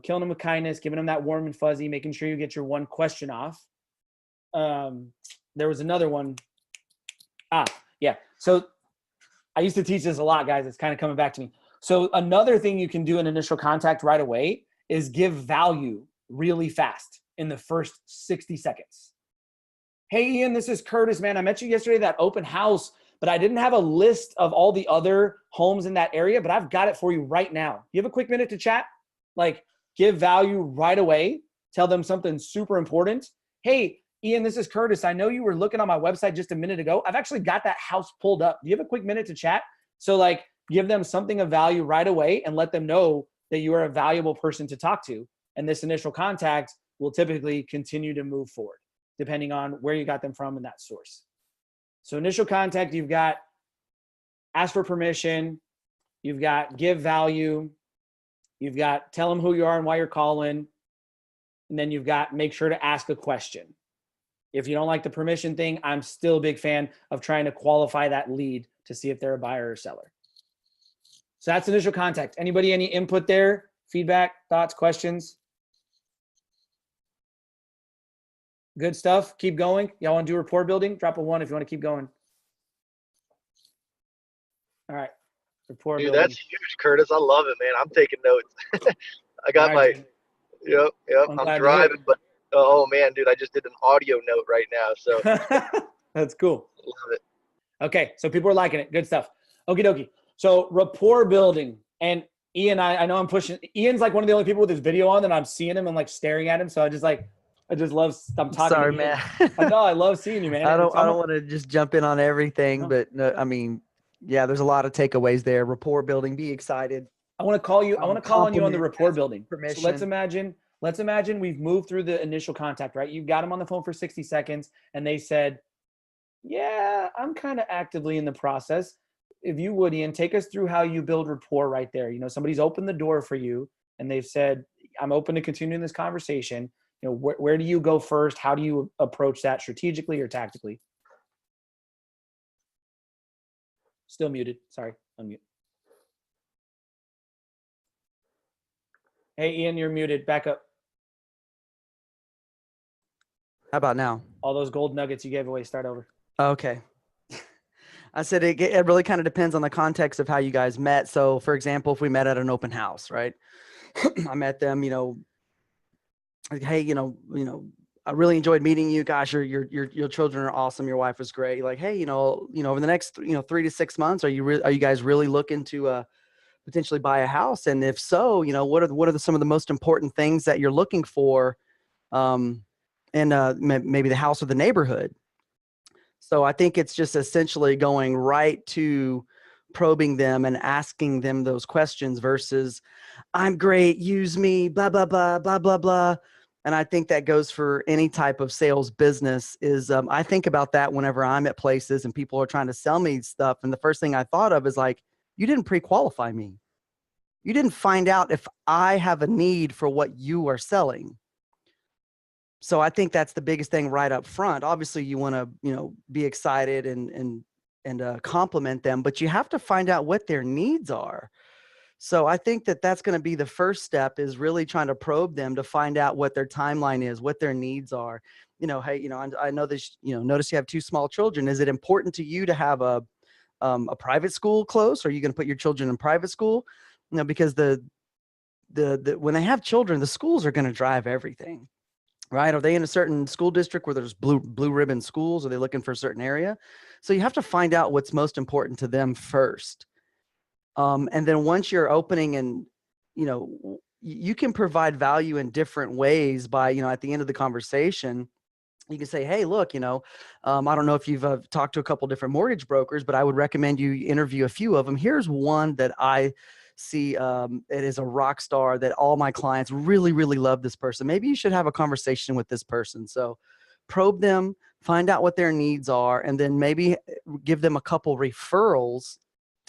killing them with kindness, giving them that warm and fuzzy, making sure you get your one question off. There was another one. Yeah. So I used to teach this a lot, guys. It's kind of coming back to me. So another thing you can do in initial contact right away is give value really fast in the first 60 seconds. Hey, Ian, this is Curtis, man. I met you yesterday at that open house, but I didn't have a list of all the other homes in that area, but I've got it for you right now. You have a quick minute to chat? Like, give value right away. Tell them something super important. Hey, Ian, this is Curtis. I know you were looking on my website just a minute ago. I've actually got that house pulled up. Do you have a quick minute to chat? So like, give them something of value right away and let them know that you are a valuable person to talk to. And this initial contact will typically continue to move forward, depending on where you got them from and that source. So initial contact, you've got ask for permission. You've got give value. You've got tell them who you are and why you're calling. And then you've got make sure to ask a question. If you don't like the permission thing, I'm still a big fan of trying to qualify that lead to see if they're a buyer or seller. So that's initial contact. Anybody, any input there? Feedback, thoughts, questions? Good stuff. Keep going. Y'all want to do rapport building? Drop a 1 if you want to keep going. All right. Rapport Dude, building. that's huge, Curtis. I love it, man. I'm taking notes. I got All right, my, dude. yep. I'm glad I'm to hear it. driving, but oh man, dude, I just did an audio note right now. So That's cool. love it. Okay, so people are liking it. Good stuff. Okie dokie. So rapport building. And Ian, I know I'm pushing. Ian's like one of the only people with his video on that I'm seeing him and like staring at him. So I just love, I'm talking Sorry, to Ian. man. I know, I love seeing you, man. I don't want to just jump in on everything, No. but no, I mean, yeah, there's a lot of takeaways there. Rapport building, be excited. I want to call you. I want to call on you on the Compliment, rapport ask building. permission. So let's imagine we've moved through the initial contact, right? You've got them on the phone for 60 seconds and they said, yeah, I'm kind of actively in the process. If you would, Ian, take us through how you build rapport right there. Somebody's opened the door for you and they've said, I'm open to continuing this conversation. Where do you go first? How do you approach that strategically or tactically? Still muted. Sorry, unmute. Hey, Ian, you're muted. Back up. How about now? All those gold nuggets you gave away, start over. Okay. I said it really kind of depends on the context of how you guys met. So, for example, if we met at an open house, right? I met them, like, hey, I really enjoyed meeting you. Gosh, your children are awesome. Your wife was great. Like, hey, over the next 3 to 6 months, are you guys really looking to potentially buy a house? And if so, what are some of the most important things that you're looking for, in maybe the house or the neighborhood? So I think it's just essentially going right to probing them and asking them those questions versus I'm great, use me, blah, blah, blah, blah, blah, blah. And I think that goes for any type of sales business is I think about that whenever I'm at places and people are trying to sell me stuff. And the first thing I thought of is like, you didn't pre-qualify me. You didn't find out if I have a need for what you are selling. So I think that's the biggest thing right up front. Obviously you want to, be excited and compliment them, but you have to find out what their needs are. So I think that's going to be the first step is really trying to probe them to find out what their timeline is, what their needs are. Hey, I know this, notice you have 2 small children. Is it important to you to have a private school close? Are you going to put your children in private school? Because the when they have children, the schools are going to drive everything. Right? Are they in a certain school district where there's blue ribbon schools? Are they looking for a certain area? So you have to find out what's most important to them first. And then once you're opening and, you can provide value in different ways by, at the end of the conversation, you can say, hey, look, I don't know if you've talked to a couple different mortgage brokers, but I would recommend you interview a few of them. Here's one that I see it is a rock star that all my clients really, really love this person. Maybe you should have a conversation with this person. So probe them, find out what their needs are, and then maybe give them a couple referrals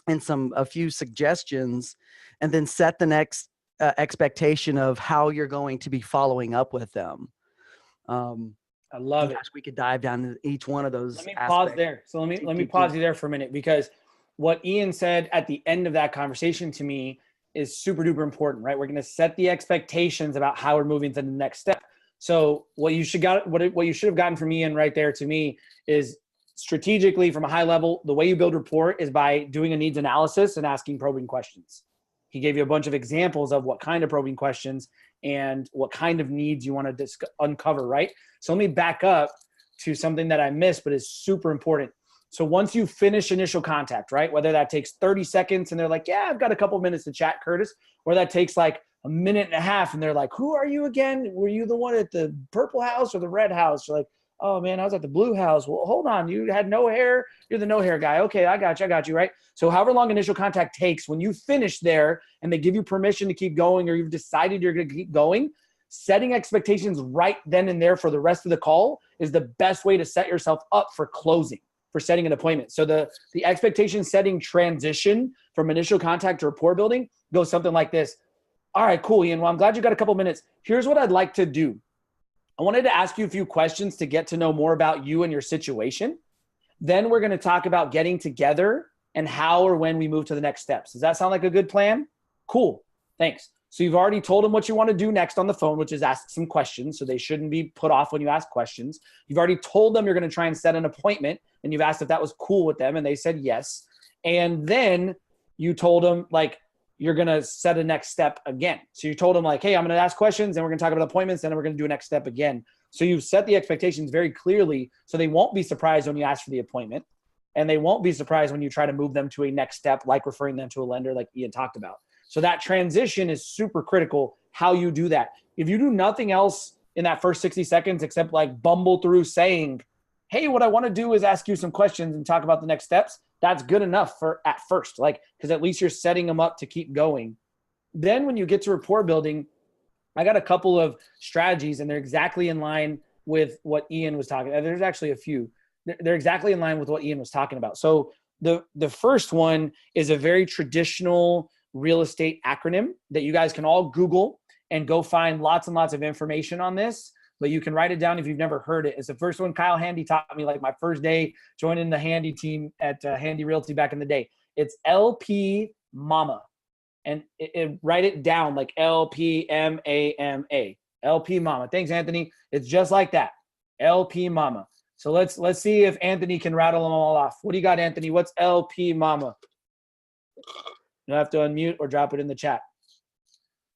and a few suggestions, and then set the next expectation of how you're going to be following up with them. I love it. We could dive down to each one of those. Let me pause there. So let me pause you there for a minute because what Ian said at the end of that conversation to me is super duper important, right? We're going to set the expectations about how we're moving to the next step. So what you should have gotten from Ian right there to me is strategically from a high level, the way you build rapport is by doing a needs analysis and asking probing questions. He gave you a bunch of examples of what kind of probing questions and what kind of needs you want to uncover, right? So let me back up to something that I missed, but is super important. So once you finish initial contact, right, whether that takes 30 seconds and they're like, yeah, I've got a couple minutes to chat, Curtis, or that takes like a minute and a half and they're like, who are you again? Were you the one at the purple house or the red house? You're like, oh man, I was at the blue house. Well, hold on. You had no hair. You're the no hair guy. Okay, I got you, right? So however long initial contact takes, when you finish there and they give you permission to keep going or you've decided you're going to keep going, setting expectations right then and there for the rest of the call is the best way to set yourself up for closing, for setting an appointment. So the expectation setting transition from initial contact to rapport building goes something like this. All right, cool, Ian. Well, I'm glad you got a couple minutes. Here's what I'd like to do. I wanted to ask you a few questions to get to know more about you and your situation. Then we're going to talk about getting together and how or when we move to the next steps. Does that sound like a good plan? Cool. Thanks. So you've already told them what you want to do next on the phone, which is ask some questions. So they shouldn't be put off when you ask questions. You've already told them you're going to try and set an appointment, and you've asked if that was cool with them, and they said yes. And then you told them, like, you're going to set a next step again. So you told them, like, hey, I'm going to ask questions, and we're going to talk about appointments, and then we're going to do a next step again. So you've set the expectations very clearly so they won't be surprised when you ask for the appointment, and they won't be surprised when you try to move them to a next step, like referring them to a lender like Ian talked about. So that transition is super critical, how you do that. If you do nothing else in that first 60 seconds except like bumble through saying, hey, what I want to do is ask you some questions and talk about the next steps, that's good enough for at first, like, because at least you're setting them up to keep going. Then when you get to rapport building, I got a couple of strategies, and they're exactly in line with what Ian was talking about. There's actually a few. They're exactly in line with what Ian was talking about. So the first one is a very traditional real estate acronym that you guys can all Google and go find lots and lots of information on this, but you can write it down if you've never heard it. It's the first one Kyle Handy taught me, like my first day joining the Handy team at Handy Realty back in the day. It's LPMAMA, and write it down like LPMAMA, LPMAMA. Thanks, Anthony. It's just like that, LPMAMA. So let's see if Anthony can rattle them all off. What do you got, Anthony? What's LPMAMA? You'll have to unmute or drop it in the chat.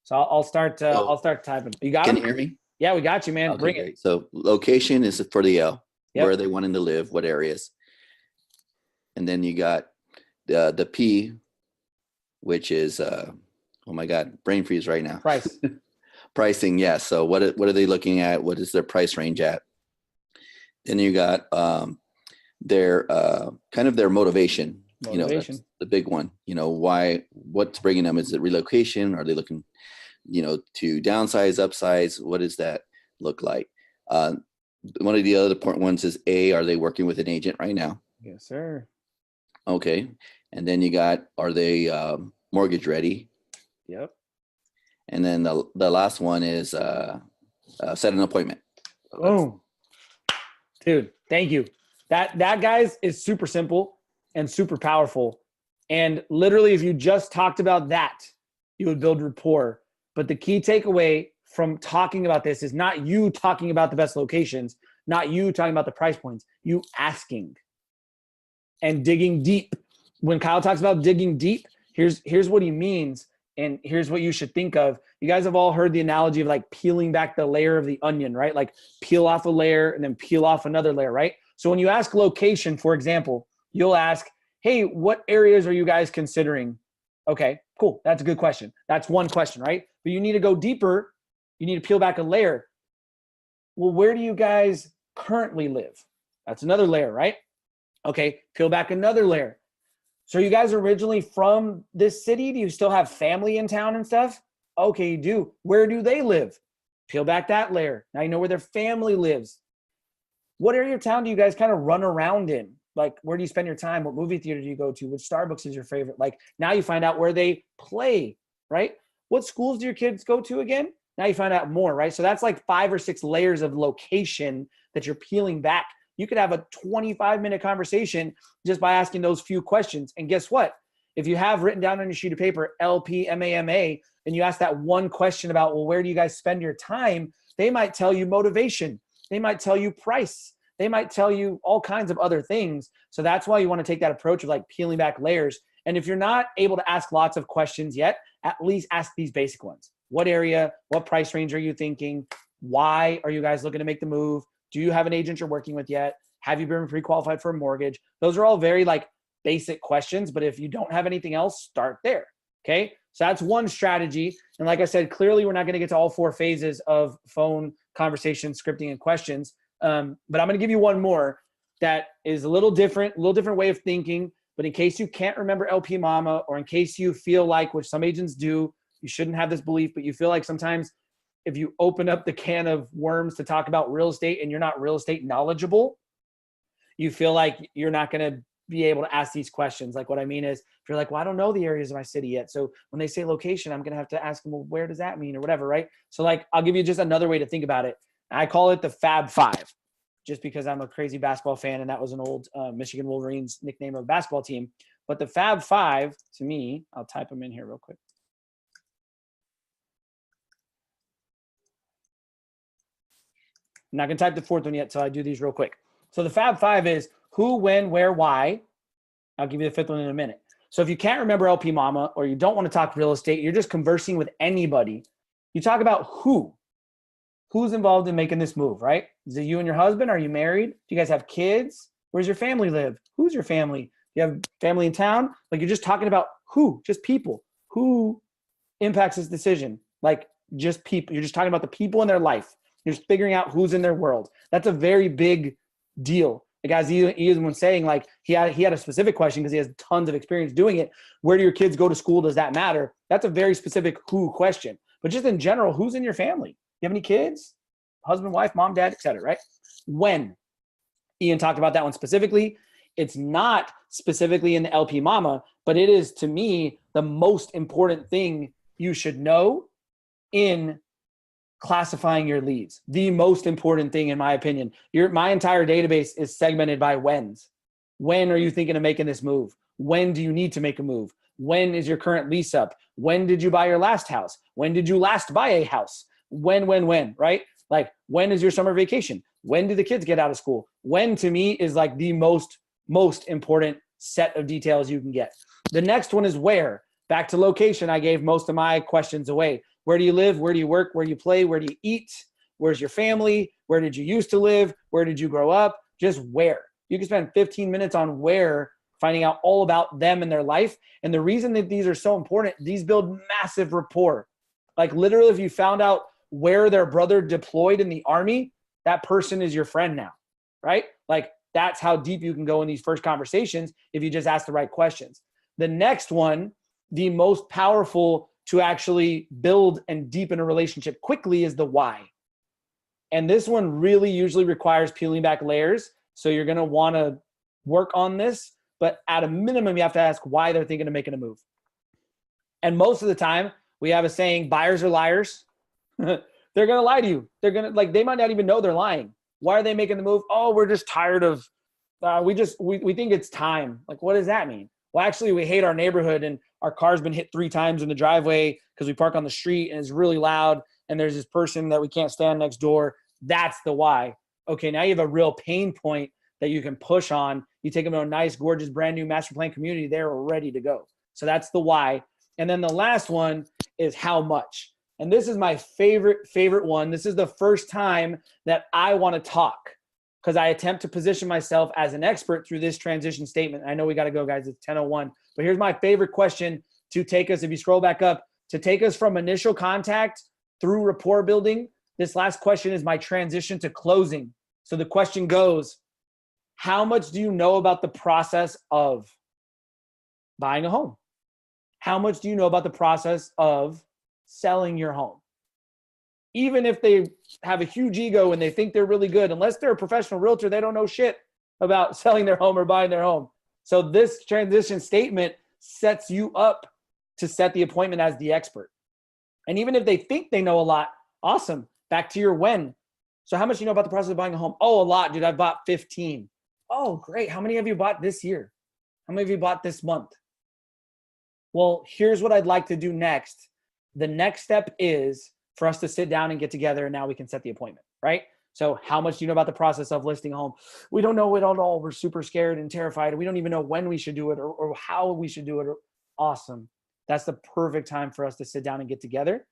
So I'll start typing. You got it? Can you hear me? Yeah, we got you, man. Okay, Bring great. it. So location is for the L. Yep. Where are they wanting to live? What areas? And then you got the P, which is oh my God, brain freeze right now. Price. Pricing, yes. So what are they looking at? What is their price range at? Then you got their kind of their motivation. You know, that's the big one. You know, what's bringing them? Is it relocation? Are they looking, you know, to downsize, upsize? What does that look like? One of the other important ones is are they working with an agent right now? Yes, sir. Okay. And then you got, are they mortgage ready? Yep. And then the last one is set an appointment. Boom. Dude, thank you. That guys is super simple and super powerful. And literally, if you just talked about that, you would build rapport. But the key takeaway from talking about this is not you talking about the best locations, not you talking about the price points, you asking and digging deep. When Kyle talks about digging deep, here's what he means. And here's what you should think of. You guys have all heard the analogy of like peeling back the layer of the onion, right? Like peel off a layer and then peel off another layer, right? So when you ask location, for example, you'll ask, hey, what areas are you guys considering? Okay, cool. That's a good question. That's one question, right? But you need to go deeper. You need to peel back a layer. Well, where do you guys currently live? That's another layer, right? Okay, peel back another layer. So you guys originally from this city? Do you still have family in town and stuff? Okay, you do. Where do they live? Peel back that layer. Now you know where their family lives. What area of town do you guys kind of run around in? Like, where do you spend your time? What movie theater do you go to? Which Starbucks is your favorite? Like, now you find out where they play, right? What schools do your kids go to again? Now you find out more, right? So that's like 5 or 6 layers of location that you're peeling back. You could have a 25-minute conversation just by asking those few questions. And guess what? If you have written down on your sheet of paper, LPMAMA, and you ask that one question about, well, where do you guys spend your time? They might tell you motivation. They might tell you price. They might tell you all kinds of other things. So that's why you want to take that approach of like peeling back layers. And if you're not able to ask lots of questions yet, at least ask these basic ones. What area, what price range are you thinking? Why are you guys looking to make the move? Do you have an agent you're working with yet? Have you been pre-qualified for a mortgage? Those are all very like basic questions, but if you don't have anything else, start there. Okay. So that's one strategy. And like I said, clearly we're not going to get to all 4 phases of phone conversation, scripting, and questions. But I'm going to give you one more that is a little different way of thinking. But in case you can't remember LPMAMA, or in case you feel like, which some agents do, you shouldn't have this belief, but you feel like sometimes if you open up the can of worms to talk about real estate and you're not real estate knowledgeable, you feel like you're not going to be able to ask these questions. Like what I mean is, if you're like, well, I don't know the areas of my city yet. So when they say location, I'm going to have to ask them, well, where does that mean or whatever, right? So like, I'll give you just another way to think about it. I call it the Fab Five, just because I'm a crazy basketball fan. And that was an old Michigan Wolverines nickname of a basketball team. But the Fab Five, to me, I'll type them in here real quick. I'm not going to type the 4th one yet, so I do these real quick. So the Fab Five is who, when, where, why. I'll give you the 5th one in a minute. So if you can't remember LPMAMA, or you don't want to talk real estate, you're just conversing with anybody, you talk about who. Who's involved in making this move, right? Is it you and your husband? Are you married? Do you guys have kids? Where's your family live? Who's your family? Do you have family in town? Like, you're just talking about who, just people. Who impacts this decision? Like, just people. You're just talking about the people in their life. You're just figuring out who's in their world. That's a very big deal. The guys he was saying, like, he had a specific question because he has tons of experience doing it. Where do your kids go to school? Does that matter? That's a very specific who question. But just in general, who's in your family? You have any kids? Husband, wife, mom, dad, etc., right? When? Ian talked about that one specifically. It's not specifically in the LPMAMA, but it is, to me, the most important thing you should know in classifying your leads. The most important thing, in my opinion. My entire database is segmented by whens. When are you thinking of making this move? When do you need to make a move? When is your current lease up? When did you buy your last house? When did you last buy a house? When, right? Like, when is your summer vacation? When do the kids get out of school? When, to me, is like the most important set of details you can get. The next one is where. Back to location, I gave most of my questions away. Where do you live? Where do you work? Where do you play? Where do you eat? Where's your family? Where did you used to live? Where did you grow up? Just where. You can spend 15 minutes on where, finding out all about them and their life. And the reason that these are so important, these build massive rapport. Like, literally, if you found out where their brother deployed in the army, that person is your friend now, right? Like, that's how deep you can go in these first conversations if you just ask the right questions. The next one, the most powerful to actually build and deepen a relationship quickly, is the why. And this one really usually requires peeling back layers. So you're going to want to work on this, but at a minimum, you have to ask why they're thinking of making a move. And most of the time, we have a saying, buyers are liars. They're going to lie to you. They're going to, like, they might not even know they're lying. Why are they making the move? Oh, we're just tired of, we think it's time. Like, what does that mean? Well, actually, we hate our neighborhood and our car's been hit 3 times in the driveway because we park on the street and it's really loud. And there's this person that we can't stand next door. That's the why. Okay, now you have a real pain point that you can push on. You take them to a nice, gorgeous, brand new master plan community. They're ready to go. So that's the why. And then the last one is how much. And this is my favorite one. This is the first time that I want to talk because I attempt to position myself as an expert through this transition statement. I know we got to go, guys. It's 10:01. But here's my favorite question to take us, if you scroll back up, to take us from initial contact through rapport building. This last question is my transition to closing. So the question goes, how much do you know about the process of buying a home? How much do you know about the process of selling your home? Even if they have a huge ego and they think they're really good, unless they're a professional realtor, they don't know shit about selling their home or buying their home. So this transition statement sets you up to set the appointment as the expert. And even if they think they know a lot, awesome. Back to your when. So how much do you know about the process of buying a home? Oh, a lot, dude. I've bought 15. Oh, great. How many have you bought this year? How many have you bought this month? Well, here's what I'd like to do next. The next step is for us to sit down and get together, and now we can set the appointment, right? So how much do you know about the process of listing a home? We don't know it at all. We're super scared and terrified. We don't even know when we should do it or how we should do it. Awesome. That's the perfect time for us to sit down and get together.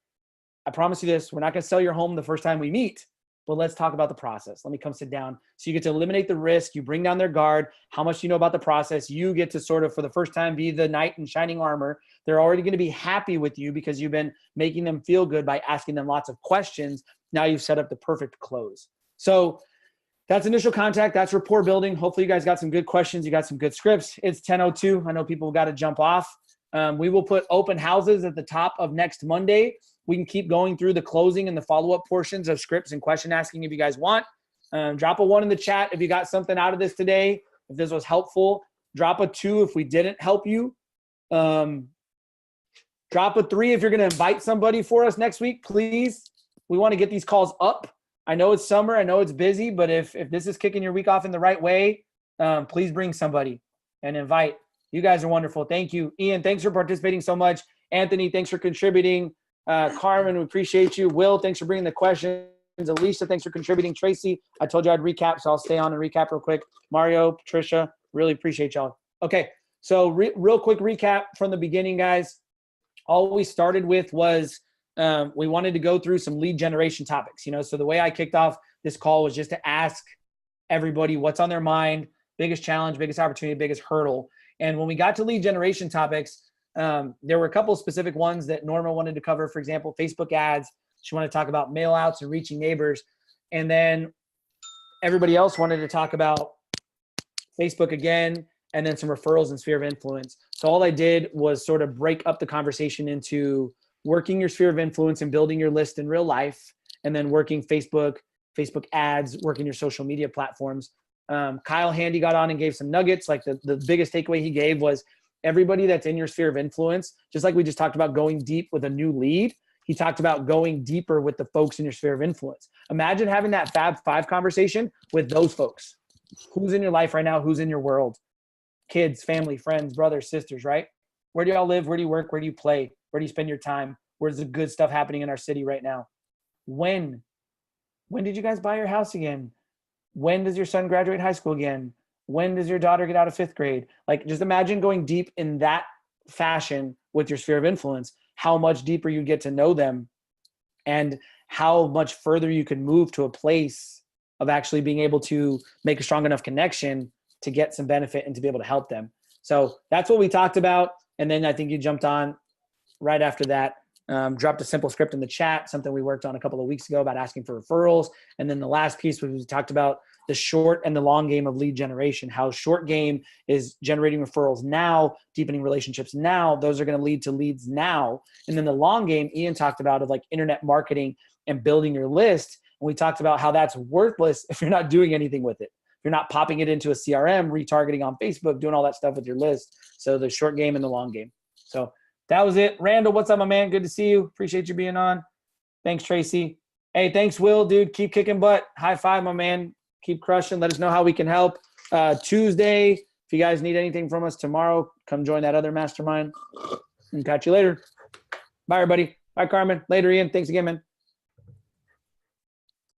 I promise you this, we're not going to sell your home the first time we meet, but let's talk about the process. Let me come sit down. So you get to eliminate the risk. You bring down their guard. How much do you know about the process? You get to sort of, for the first time, be the knight in shining armor. They're already going to be happy with you because you've been making them feel good by asking them lots of questions. Now you've set up the perfect close. So that's initial contact. That's rapport building. Hopefully you guys got some good questions. You got some good scripts. It's 10:02. I know people got to jump off. We will put open houses at the top of next Monday. We can keep going through the closing and the follow-up portions of scripts and question asking if you guys want. Drop a 1 in the chat if you got something out of this today, if this was helpful. Drop a 2 if we didn't help you. Drop a 3 if you're going to invite somebody for us next week, please. We want to get these calls up. I know it's summer. I know it's busy, but if this is kicking your week off in the right way, please bring somebody and invite. You guys are wonderful. Thank you. Ian, thanks for participating so much. Anthony, thanks for contributing. Carmen, we appreciate you. Will, thanks for bringing the questions. Alicia, thanks for contributing. Tracy, I told you I'd recap, so I'll stay on and recap real quick. Mario, Patricia, really appreciate y'all. Okay, so real quick recap from the beginning, guys. All we started with was we wanted to go through some lead generation topics. So the way I kicked off this call was just to ask everybody what's on their mind, biggest challenge, biggest opportunity, biggest hurdle. And when we got to lead generation topics, there were a couple of specific ones that Norma wanted to cover. For example, Facebook ads. She wanted to talk about mail outs and reaching neighbors. And then everybody else wanted to talk about Facebook again, and then some referrals and sphere of influence. So all I did was sort of break up the conversation into working your sphere of influence and building your list in real life, and then working Facebook ads, working your social media platforms. Kyle Handy got on and gave some nuggets. Like the biggest takeaway he gave was everybody that's in your sphere of influence, just like we just talked about going deep with a new lead, he talked about going deeper with the folks in your sphere of influence. Imagine having that Fab Five conversation with those folks. Who's in your life right now? Who's in your world? Kids, family, friends, brothers, sisters, right? Where do y'all live? Where do you work? Where do you play? Where do you spend your time? Where's the good stuff happening in our city right now? When did you guys buy your house again? When does your son graduate high school again? When does your daughter get out of 5th grade? Like, just imagine going deep in that fashion with your sphere of influence, how much deeper you get to know them and how much further you can move to a place of actually being able to make a strong enough connection to get some benefit and to be able to help them. So that's what we talked about. And then I think you jumped on right after that, dropped a simple script in the chat, something we worked on a couple of weeks ago about asking for referrals. And then the last piece was we talked about the short and the long game of lead generation, how short game is generating referrals now, deepening relationships now. Those are going to lead to leads now. And then the long game, Ian talked about, of like internet marketing and building your list. And we talked about how that's worthless if you're not doing anything with it. If you're not popping it into a CRM, retargeting on Facebook, doing all that stuff with your list. So the short game and the long game. So that was it. Randall, what's up, my man? Good to see you. Appreciate you being on. Thanks, Tracy. Hey, thanks, Will, dude. Keep kicking butt. High five, my man. Keep crushing. Let us know how we can help. Tuesday, if you guys need anything from us tomorrow, come join that other mastermind. And catch you later. Bye, everybody. Bye, Carmen. Later, Ian. Thanks again, man.